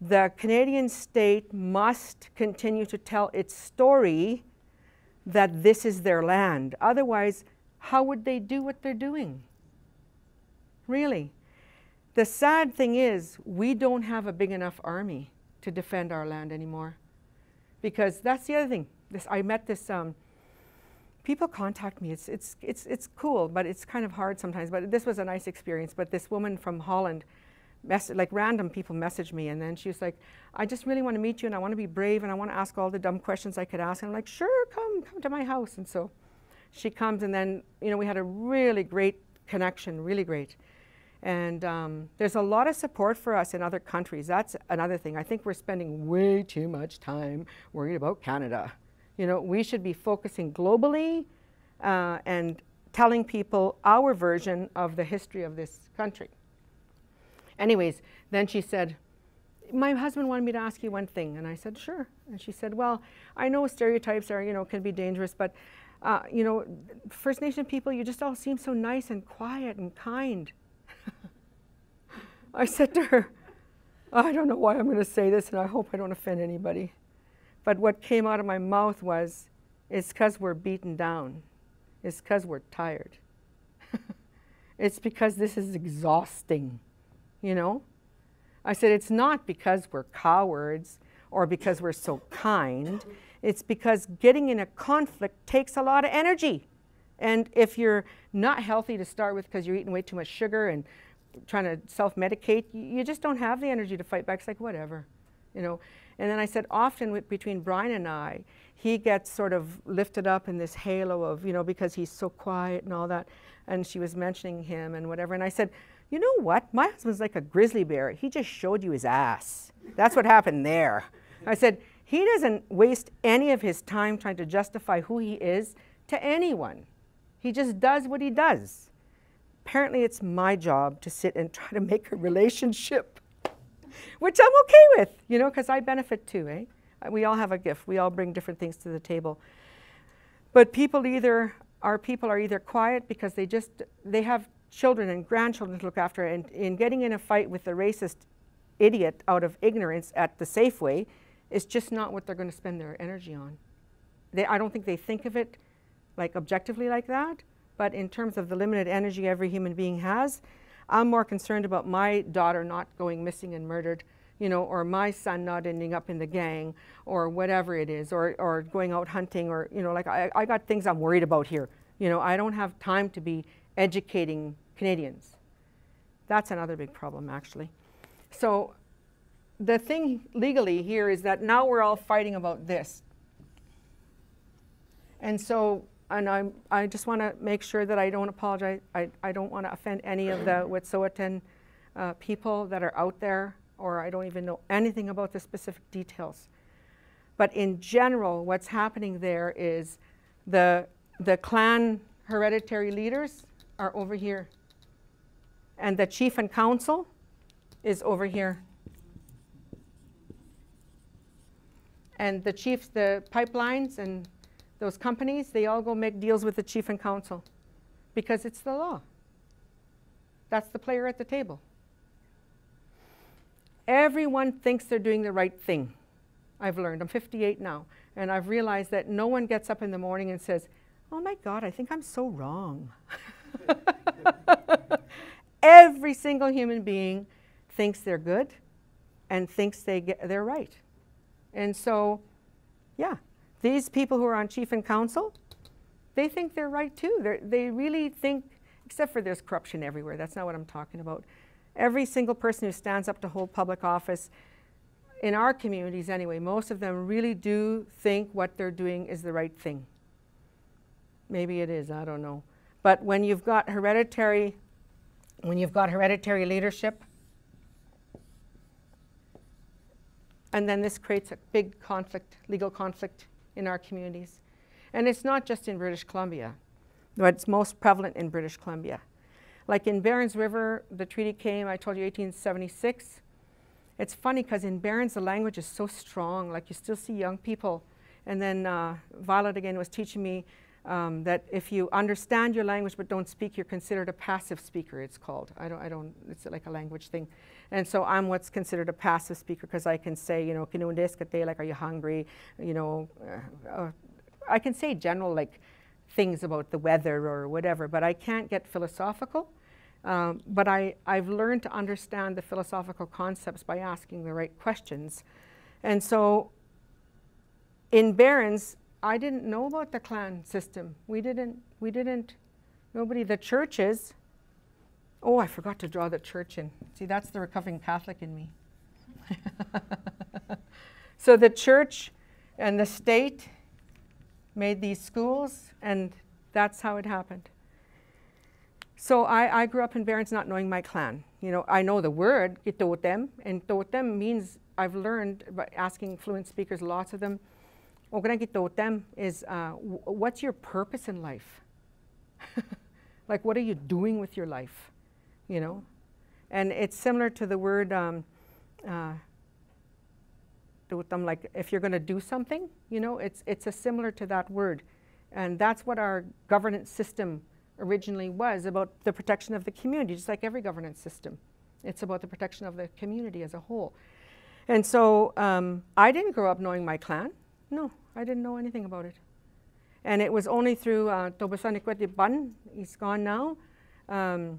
the Canadian state must continue to tell its story that this is their land. Otherwise, how would they do what they're doing? Really. The sad thing is, we don't have a big enough army to defend our land anymore. Because that's the other thing. I met this, people contact me. It's cool, but it's kind of hard sometimes. But this was a nice experience. But this woman from Holland, random people messaged me, and then she was like, "I just really want to meet you, and I want to be brave, and I want to ask all the dumb questions I could ask." And I'm like, "Sure, come to my house." And so she comes, and then we had a really great connection, really great. And there's a lot of support for us in other countries. That's another thing. I think we're spending way too much time worried about Canada. We should be focusing globally and telling people our version of the history of this country. Anyways, then she said, "My husband wanted me to ask you one thing." And I said, "Sure." And she said, "Well, I know stereotypes are, can be dangerous, but, First Nation people, you just all seem so nice and quiet and kind." I said to her, "I don't know why I'm going to say this, and I hope I don't offend anybody. But what came out of my mouth was, it's because we're beaten down. It's because we're tired. It's because this is exhausting, I said, it's not because we're cowards or because we're so kind. It's because getting in a conflict takes a lot of energy. And if you're not healthy to start with because you're eating way too much sugar and trying to self-medicate, you just don't have the energy to fight back. It's like, whatever, And then I said, often between Brian and I, he gets sort of lifted up in this halo of, because he's so quiet and all that. And she was mentioning him and whatever. And I said, "You know what? My husband's like a grizzly bear. He just showed you his ass. That's what happened there." I said, He doesn't waste any of his time trying to justify who he is to anyone. He just does what he does. Apparently it's my job to sit and try to make a relationship, which I'm okay with, you know, because I benefit too, eh? We all have a gift. We all bring different things to the table. But our people are either quiet because they have children and grandchildren to look after, and in getting in a fight with the racist idiot out of ignorance at the Safeway is just not what they're going to spend their energy on. I don't think they think of it like objectively like that, but in terms of the limited energy every human being has, I'm more concerned about my daughter not going missing and murdered, you know, or my son not ending up in the gang, or whatever it is, or going out hunting, or, you know, like I got things I'm worried about here. You know, I don't have time to be educating Canadians. That's another big problem, actually. So the thing legally here is that now we're all fighting about this. And so, and I just want to make sure that I don't apologize. I don't want to offend any of the Wet'suwet'en people that are out there, or I don't even know anything about the specific details. But in general, what's happening there is the clan hereditary leaders are over here, and the chief and council is over here. And the chiefs, the pipelines and those companies, they all go make deals with the chief and council because it's the law. That's the player at the table. Everyone thinks they're doing the right thing. I've learned. I'm 58 now, and I've realized that no one gets up in the morning and says, "Oh my God, I think I'm so wrong." Every single human being thinks they're good and thinks they're right. And so, yeah, these people who are on chief and council, they think they're right too. They really think, except for there's corruption everywhere. That's not what I'm talking about. Every single person who stands up to hold public office, in our communities anyway, most of them really do think what they're doing is the right thing. Maybe it is, I don't know. But when you've got hereditary leadership, and then this creates a big conflict, legal conflict in our communities. And it's not just in British Columbia, but it's most prevalent in British Columbia. Like in Barons River, the treaty came, I told you, 1876. It's funny because in Barons, the language is so strong, like you still see young people. And then Violet again was teaching me that if you understand your language but don't speak, you're considered a passive speaker, it's called. It's like a language thing. And so I'm what's considered a passive speaker because I can say, you know, "Kinundeskate," like, are you hungry? You know, I can say general, like, things about the weather or whatever, but I can't get philosophical. But I've learned to understand the philosophical concepts by asking the right questions. And so in Barons, I didn't know about the clan system. The churches, oh, I forgot to draw the church in. See, that's the recovering Catholic in me. So the church and the state made these schools, and that's how it happened. So I grew up in Barons not knowing my clan. You know, I know the word, "Gitotem," and "totem" means, I've learned by asking fluent speakers, lots of them, "Gitotem" is what's your purpose in life? Like, what are you doing with your life? You know? And it's similar to the word, like, if you're going to do something, you know, it's similar to that word. And that's what our governance system originally was, about the protection of the community, just like every governance system. It's about the protection of the community as a whole. And so I didn't grow up knowing my clan. No, I didn't know anything about it. And it was only through Tobasanekwete Ban, he's gone now. I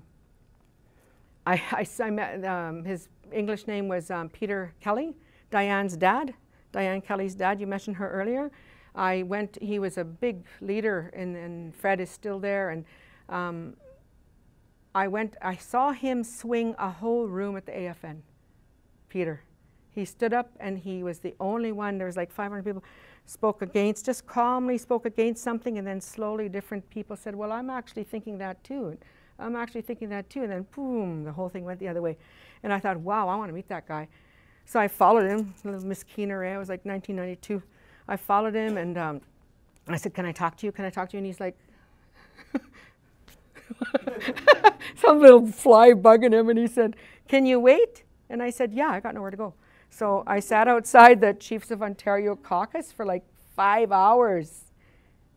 met, his English name was Peter Kelly, Diane's dad, Diane Kelly's dad. You mentioned her earlier. He was a big leader, and Fred is still there. And I saw him swing a whole room at the AFN, Peter. He stood up, and he was the only one, there was like 500 people, just calmly spoke against something, and then slowly different people said, "Well, I'm actually thinking that too. And I'm actually thinking that too." And then boom, the whole thing went the other way. And I thought, wow, I want to meet that guy. So I followed him, little Miss Keener, it was like 1992. I followed him and I said, can I talk to you? Can I talk to you? And he's like, some little fly bugging him, and he said, can you wait? And I said, yeah, I got nowhere to go. So I sat outside the Chiefs of Ontario caucus for like 5 hours.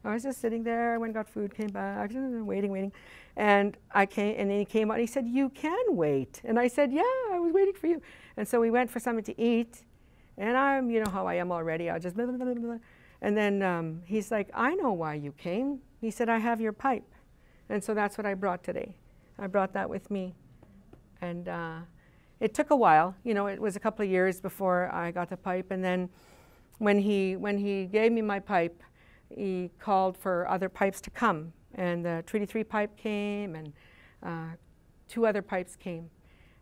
I was just sitting there, I went and got food, came back, waiting. And I came, and then he came out and he said, you can wait. And I said, yeah, I was waiting for you. And so we went for something to eat, and I'm, you know how I am already, I just blah, blah, blah, blah. And then he's like, I know why you came. He said, I have your pipe. And so that's what I brought today. I brought that with me. And it took a while, you know, it was a couple of years before I got the pipe. And then when he gave me my pipe, he called for other pipes to come. And the Treaty 3 pipe came, and 2 other pipes came.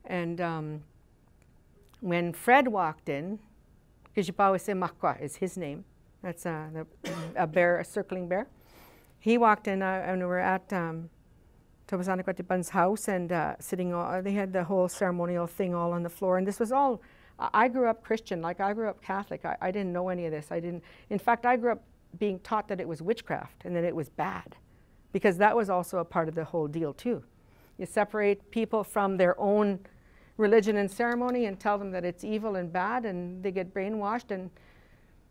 And when Fred walked in, Kijipawase is his name. That's a bear, a circling bear. He walked in, and we were at Tobasanakatipan's house, and sitting, they had the whole ceremonial thing all on the floor. And this was all, I grew up Christian, like I grew up Catholic. I didn't know any of this. In fact, I grew up being taught that it was witchcraft and that it was bad, because that was also a part of the whole deal too. You separate people from their own religion and ceremony and tell them that it's evil and bad, and they get brainwashed, and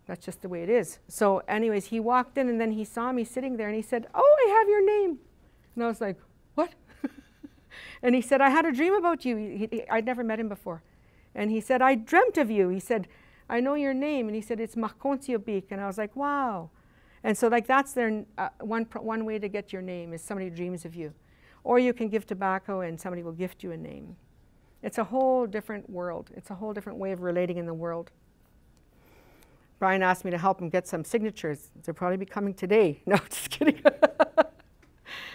that's just the way it is. So anyways, he walked in, and then he saw me sitting there, and he said, oh, I have your name. And I was like, what? And he said, I had a dream about you. I'd never met him before. And he said, I dreamt of you. He said, I know your name. And he said, it's Makontiobik. And I was like, wow. And so like that's their one way to get your name, is somebody dreams of you. Or you can give tobacco and somebody will gift you a name. It's a whole different world. It's a whole different way of relating in the world. Brian asked me to help him get some signatures. They'll probably be coming today. No, just kidding.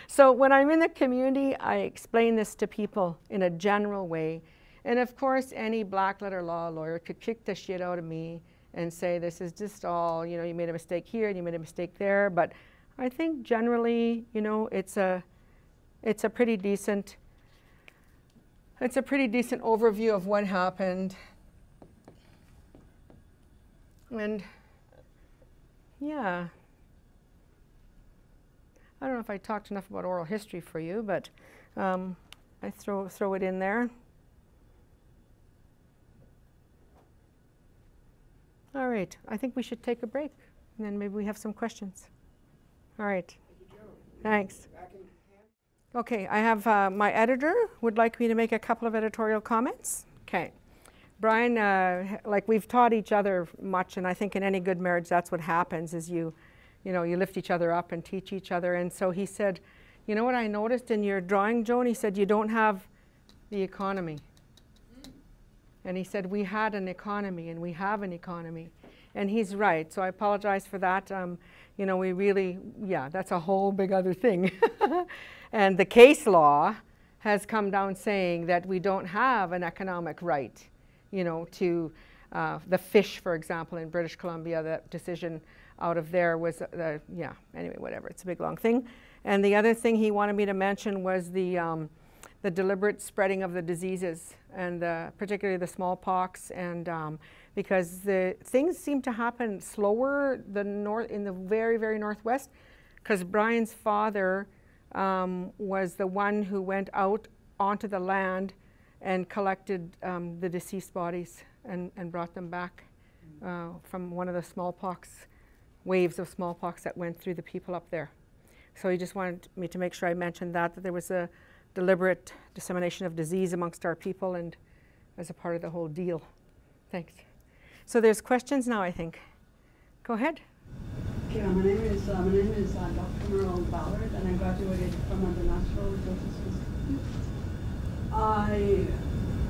So when I'm in the community, I explain this to people in a general way. And of course, any black letter law lawyer could kick the shit out of me and say, this is just all, you know, you made a mistake here and you made a mistake there. But I think generally, you know, it's a pretty decent overview of what happened. And yeah, I don't know if I talked enough about oral history for you, but I throw it in there. All right, I think we should take a break, and then maybe we have some questions. All right. Thanks. Okay, I have my editor would like me to make a couple of editorial comments. Okay. Brian, like we've taught each other much, and I think in any good marriage that's what happens, is you lift each other up and teach each other. And so he said, you know what I noticed in your drawing, Joan? He said, you don't have the economy. And he said, we had an economy and we have an economy. And he's right, so I apologize for that. You know, we really, yeah, that's a whole big other thing. And the case law has come down saying that we don't have an economic right, you know, to the fish, for example, in British Columbia. That decision out of there was, yeah, anyway, whatever, it's a big long thing. And the other thing he wanted me to mention was the deliberate spreading of the diseases, and particularly the smallpox, and because the things seem to happen slower in the very, very northwest, because Brian's father was the one who went out onto the land and collected the deceased bodies and brought them back from one of the smallpox waves of smallpox that went through the people up there. So he just wanted me to make sure I mentioned that there was a deliberate dissemination of disease amongst our people, and as a part of the whole deal. Thanks. So there's questions now, I think. Go ahead. Yeah, my name is Dr. Merle Ballard, and I graduated from the Natural Justice Institute. I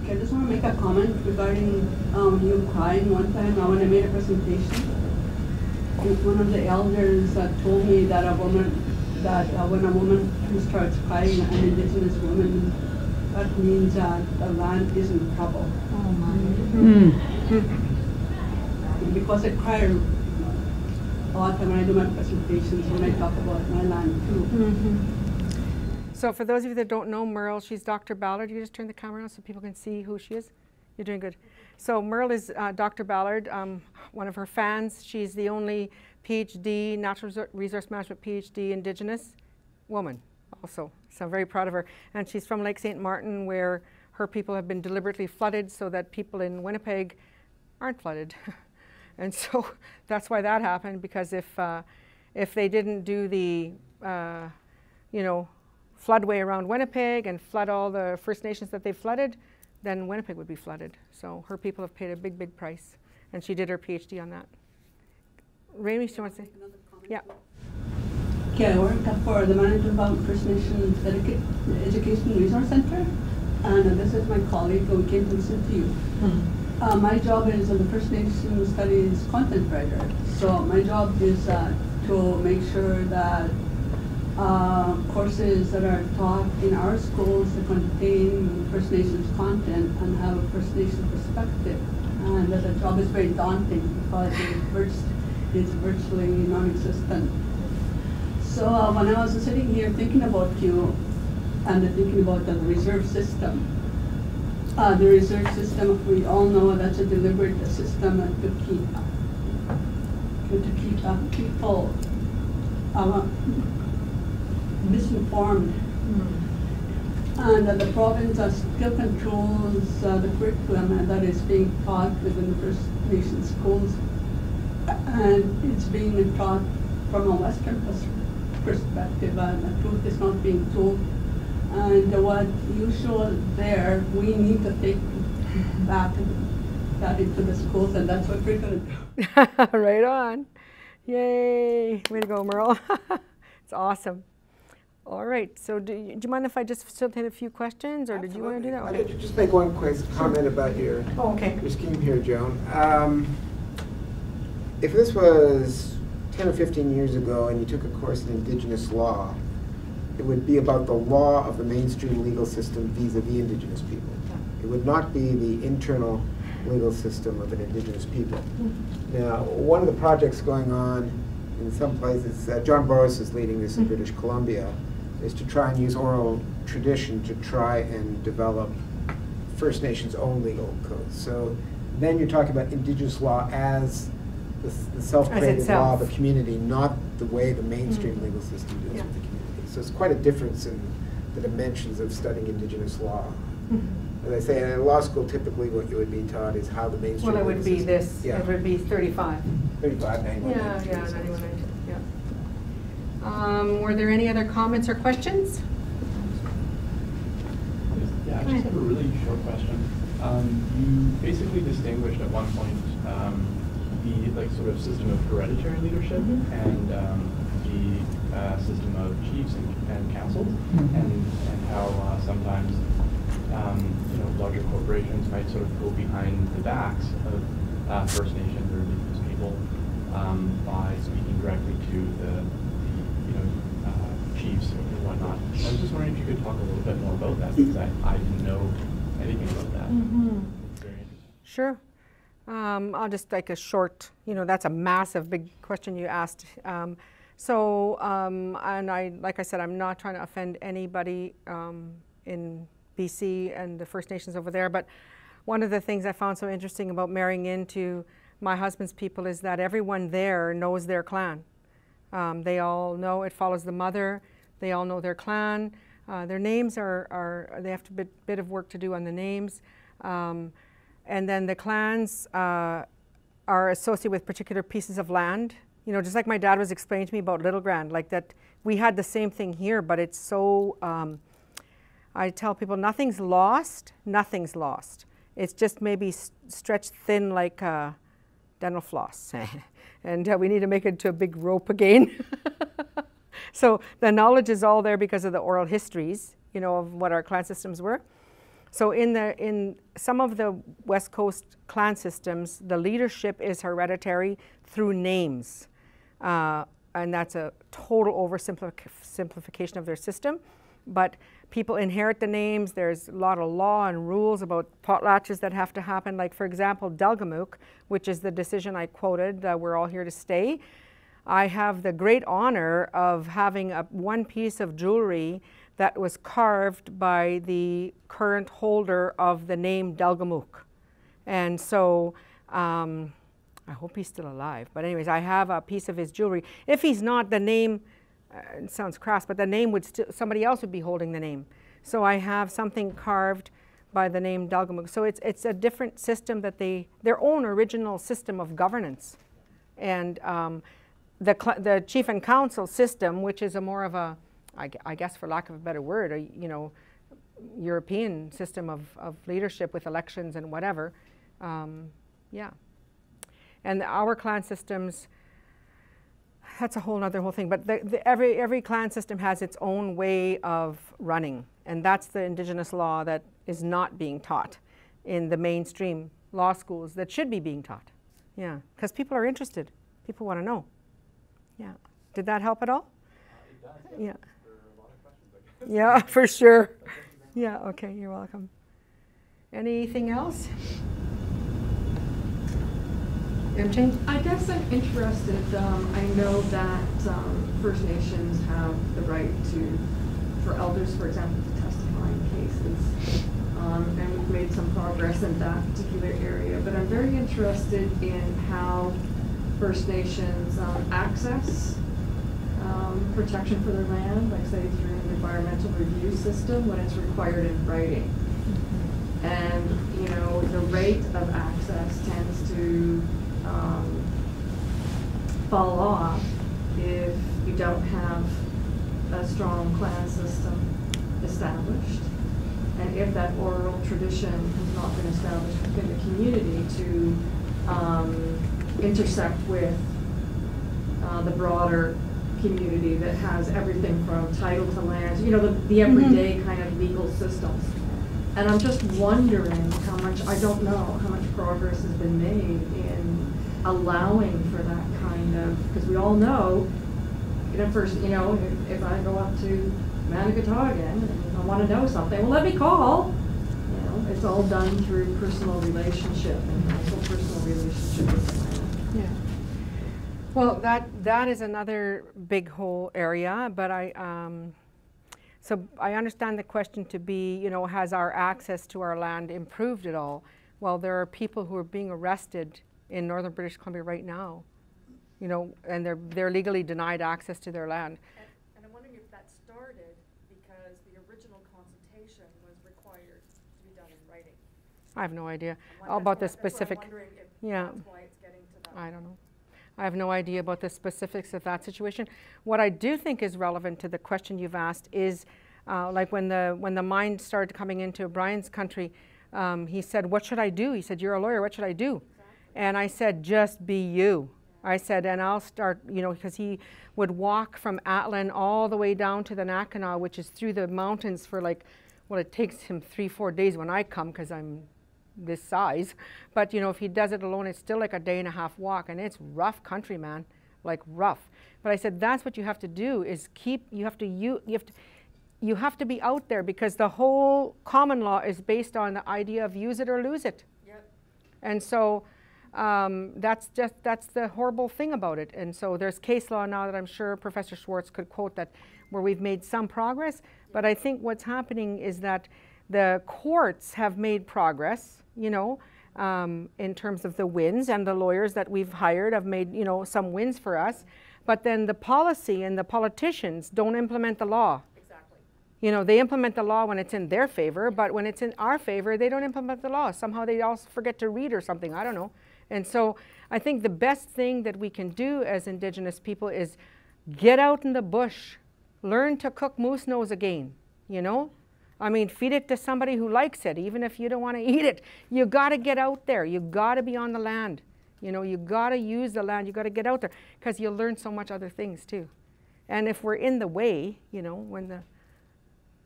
just want to make a comment regarding you crying one time when I made a presentation. One of the elders told me that when a woman starts crying, an Indigenous woman, that means that the land is in trouble. Oh my. Because I cry a lot when I do my presentations, when I talk about my land too. So for those of you that don't know Merle, she's Dr. Ballard. You just turn the camera on so people can see who she is. You're doing good. So Merle is Dr. Ballard, one of her fans. She's the only PhD, Natural Resource Management PhD, Indigenous woman also. So I'm very proud of her. And she's from Lake St. Martin, where her people have been deliberately flooded so that people in Winnipeg aren't flooded. And so that's why that happened, because if they didn't do the, you know, floodway around Winnipeg and flood all the First Nations that they flooded, then Winnipeg would be flooded. So her people have paid a big, big price. And she did her PhD on that. Rami, do you want to say? Yeah. Okay, I work for the Manitoba First Nations Education Resource Center. And this is my colleague who came to listen to you. Mm-hmm. My job is the First Nations Studies content writer. So my job is to make sure that courses that are taught in our schools that contain First Nations content and have a First Nations perspective. And the job is very daunting because it's virtually non-existent. So when I was sitting here thinking about you and thinking about the reserve system, we all know that's a deliberate system to keep people misinformed. And the province still controls the curriculum that is being taught within the First Nation schools. And it's being taught from a Western perspective, and the truth is not being told. And what you show there, we need to take back that into the schools, and that's what we're going to do. Right on. Yay. Way to go, Merle. It's awesome. All right. So do you mind if I just facilitate a few questions, or Absolutely. did you want to do that? Why Okay. don't you just make one quick comment about your scheme here, Joan. If this was 10 or 15 years ago and you took a course in Indigenous law, it would be about the law of the mainstream legal system vis-a-vis Indigenous people. It would not be the internal legal system of an Indigenous people. Now, one of the projects going on in some places, John Boris is leading this in British Columbia, is to try and use oral tradition to try and develop First Nations own legal codes. So then you're talking about Indigenous law as the self-created law of a community, not the way the mainstream legal system deals with the community. So it's quite a difference in the dimensions of studying Indigenous law. As I say, in law school, typically what you would be taught is how the mainstream Well, it would be system, this. It would be 35. 35, 91, Yeah, 92, yeah, 91, 92, yeah. Were there any other comments or questions? Yeah, I just have a really short question. You basically distinguished at one point the sort of system of hereditary leadership and the system of chiefs and councils, and how sometimes larger corporations might sort of go behind the backs of First Nations or Indigenous people by speaking directly to the chiefs and whatnot. I was just wondering if you could talk a little bit more about that, because I didn't know anything about that. It's very interesting. Sure. I'll just like a short, that's a massive big question you asked. And like I said, I'm not trying to offend anybody in BC and the First Nations over there, but one of the things I found so interesting about marrying into my husband's people is that everyone there knows their clan. They all know, it follows the mother, they all know their clan. Their names they have a bit of work to do on the names. And then the clans are associated with particular pieces of land. Just like my dad was explaining to me about Little Grand, like that we had the same thing here, but it's so, I tell people nothing's lost. It's just maybe stretched thin like dental floss. And we need to make it to a big rope again. So the knowledge is all there because of the oral histories, of what our clan systems were. So in some of the West Coast clan systems, the leadership is hereditary through names. And that's a total oversimplification of their system. But people inherit the names. There's a lot of law and rules about potlatches that have to happen. Like, for example, Delgamuukw, which is the decision I quoted, we're all here to stay. I have the great honor of having one piece of jewelry that was carved by the current holder of the name Delgamuukw. And so I hope he's still alive. But anyways, I have a piece of his jewelry. If he's not, the name, it sounds crass, but the name would still, somebody else would be holding the name. So I have something carved by the name Dalgamuk. So it's a different system that their own original system of governance. And the chief and council system, which is a more of a, I guess for lack of a better word, you know, European system of leadership with elections and whatever, yeah. And our clan systems, that's a whole other thing, but every clan system has its own way of running, and that's the Indigenous law that is not being taught in the mainstream law schools that should be being taught. Yeah, because people are interested. People want to know. Yeah. Did that help at all? It does. Yeah. There are a lot of questions, I guess. Yeah, for sure. Yeah, okay, you're welcome. Anything else? MJ? I guess I'm interested, I know that First Nations have the right for elders, for example, to testify in cases. And we've made some progress in that particular area. But I'm very interested in how First Nations access protection for their land, like say through an environmental review system when it's required in writing. And, you know, the rate of access tends to fall off if you don't have a strong clan system established. And if that oral tradition has not been established within the community to intersect with the broader community that has everything from title to land, you know, the everyday kind of legal systems. And I'm just wondering how much, I don't know how much progress has been made in allowing for that kind of, because we all know, first, you know, if I go up to Manitoba and I want to know something, well, let me call. You know, it's all done through personal relationship and also personal relationship with the land. Yeah. Well, that is another big whole area, but so I understand the question to be, you know, has our access to our land improved at all? Well, there are people who are being arrested in northern British Columbia right now, you know, and they're legally denied access to their land. And I'm wondering if that started because the original consultation was required to be done in writing. I have no idea about the specific. I'm wondering if yeah. that's why it's getting to that. I don't know. I have no idea about the specifics of that situation. What I do think is relevant to the question you've asked is, like when the mine started coming into Brian's country, he said, "What should I do?" He said, "You're a lawyer. What should I do?" Exactly. And I said, "Just be you." I said, and I'll start, you know, because he would walk from Atlin all the way down to the Nakana, which is through the mountains for like, well, it takes him 3-4 days when I come because I'm this size. But, you know, if he does it alone, it's still like a 1.5-day walk, and it's rough country, man, like rough. But I said, that's what you have to do is you have to be out there, because the whole common law is based on the idea of use it or lose it. Yep. And so that's the horrible thing about it. And so there's case law now that I'm sure Professor Schwartz could quote that where we've made some progress. But I think what's happening is that the courts have made progress, you know, in terms of the wins, and the lawyers that we've hired have made, you know, some wins for us. But then the policy and the politicians don't implement the law. Exactly. You know, they implement the law when it's in their favor, but when it's in our favor, they don't implement the law. Somehow they also forget to read or something, I don't know. And so I think the best thing that we can do as Indigenous people is get out in the bush, learn to cook moose nose again, you know? I mean, feed it to somebody who likes it, even if you don't want to eat it. You got to get out there. You got to be on the land. You know, you got to use the land. You got to get out there, because you'll learn so much other things too. And if we're in the way, you know, when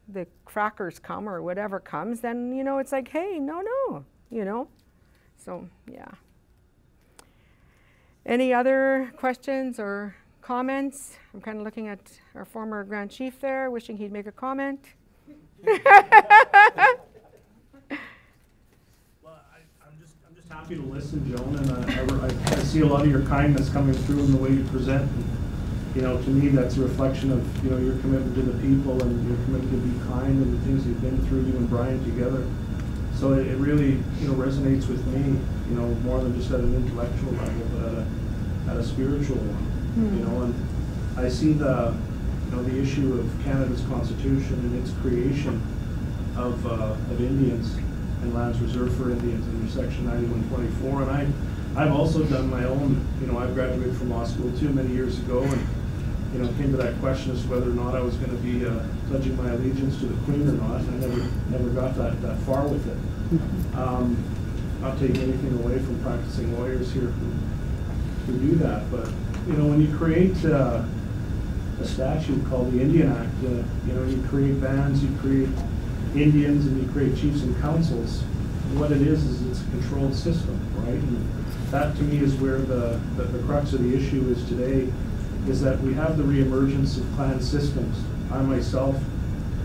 the crackers come or whatever comes, then, you know, it's like, hey, no, you know? So, yeah. Any other questions or comments? I'm kind of looking at our former Grand Chief there, wishing he'd make a comment. Well, I'm just happy to listen, Joan, and I see a lot of your kindness coming through in the way you present. And, you know, to me, that's a reflection of, you know, your commitment to the people and your commitment to be kind and the things you've been through, you and Brian together. So So it really, you know, resonates with me, you know, more than just at an intellectual level, but at a spiritual one, you know. And I see the, you know, the issue of Canada's Constitution and its creation of Indians and lands reserved for Indians under Section 9124, and I've also done my own, you know, I graduated from law school too many years ago, and, you know, came to that question as to whether or not I was going to be pledging my allegiance to the Queen or not, and I never got that far with it. Not taking anything away from practicing lawyers here who do that, but, you know, when you create a statute called the Indian Act, you know, you create bands, you create Indians, and you create chiefs and councils. What it is it's a controlled system, right? And that, to me, is where the crux of the issue is today, is that we have the reemergence of clan systems. I myself,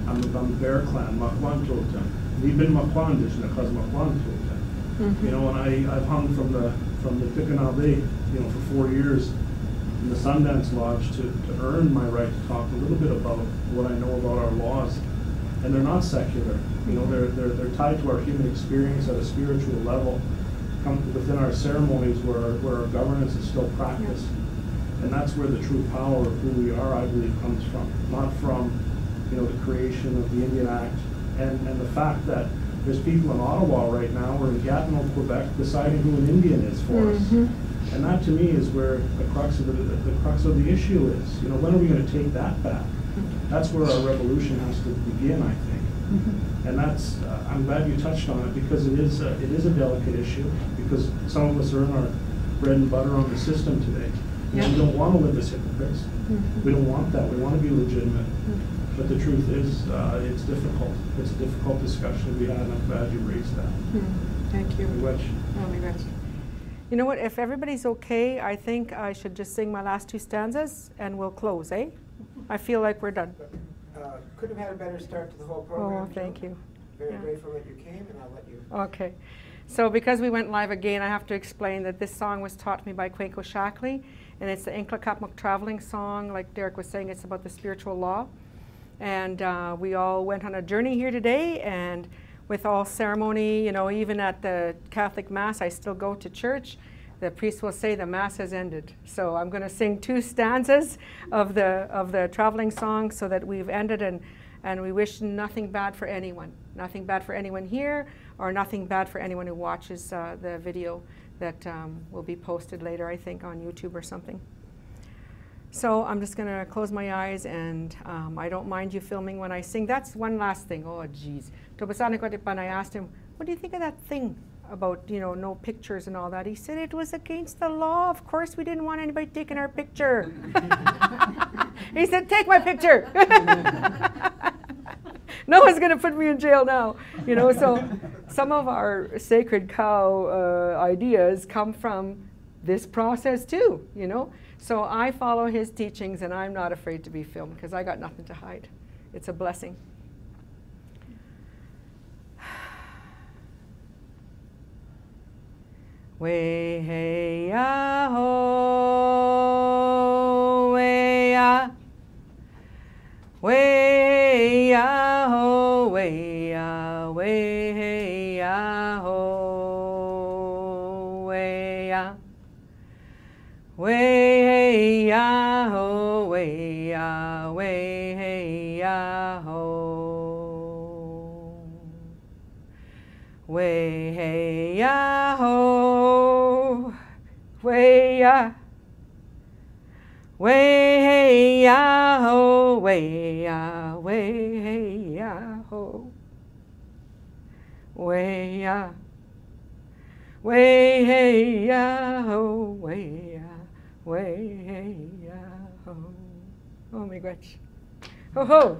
I'm a Bear Clan, Makwan Totem. We've been Makwandish, because Makwan Totem. You know, and I've hung from the Tikanabé, you know, for 4 years in the Sundance Lodge to earn my right to talk a little bit about what I know about our laws. And they're not secular. You know, they're tied to our human experience at a spiritual level, come within our ceremonies where our governance is still practiced. And that's where the true power of who we are, I believe, comes from. Not from, you know, the creation of the Indian Act and the fact that there's people in Ottawa right now or in Gatineau, Quebec, deciding who an Indian is for us. And that, to me, is where the crux of the issue is. You know, when are we going to take that back? That's where our revolution has to begin, I think. And that's, I'm glad you touched on it, because it is a delicate issue, because some of us earn our bread and butter on the system today. And we don't want to live as hypocrites. We don't want that. We want to be legitimate. But the truth is, it's difficult. It's a difficult discussion we had, and I'm glad you raised that. Thank you. Oh my gosh. You know what, if everybody's okay, I think I should just sing my last 2 stanzas and we'll close, eh? I feel like we're done. Couldn't have had a better start to the whole program. Oh, thank you. Very grateful that you came, and I'll let you. Okay. So because we went live again, I have to explain that this song was taught me by Quenko Shackley, and it's the Inklakapmuk traveling song. Like Derek was saying, it's about the spiritual law. And we all went on a journey here today, and with all ceremony, you know, even at the Catholic Mass, I still go to church. The priest will say the Mass has ended. So I'm going to sing 2 stanzas of the traveling song so that we've ended, and we wish nothing bad for anyone. Nothing bad for anyone here, or nothing bad for anyone who watches the video that will be posted later, I think, on YouTube or something. So I'm just going to close my eyes, and I don't mind you filming when I sing. That's one last thing. Oh, geez. I asked him, what do you think of that thing about, you know, no pictures and all that? He said it was against the law. Of course, we didn't want anybody taking our picture. He said, take my picture. No one's going to put me in jail now. You know, so some of our sacred cow ideas come from this process too, you know. So I follow his teachings, and I'm not afraid to be filmed because I got nothing to hide. It's a blessing. Way hey ya ho, way ya, way ya ho, way ya, way hey ya ho, way ya, way hey ya ho, way ya, way hey ya ho, way hey ya ho, way ya, way hey ya ho, way ya, way hey ya ho, way ya, way hey ya ho, way ya, way hey ya ho. Oh my gosh. Ho ho.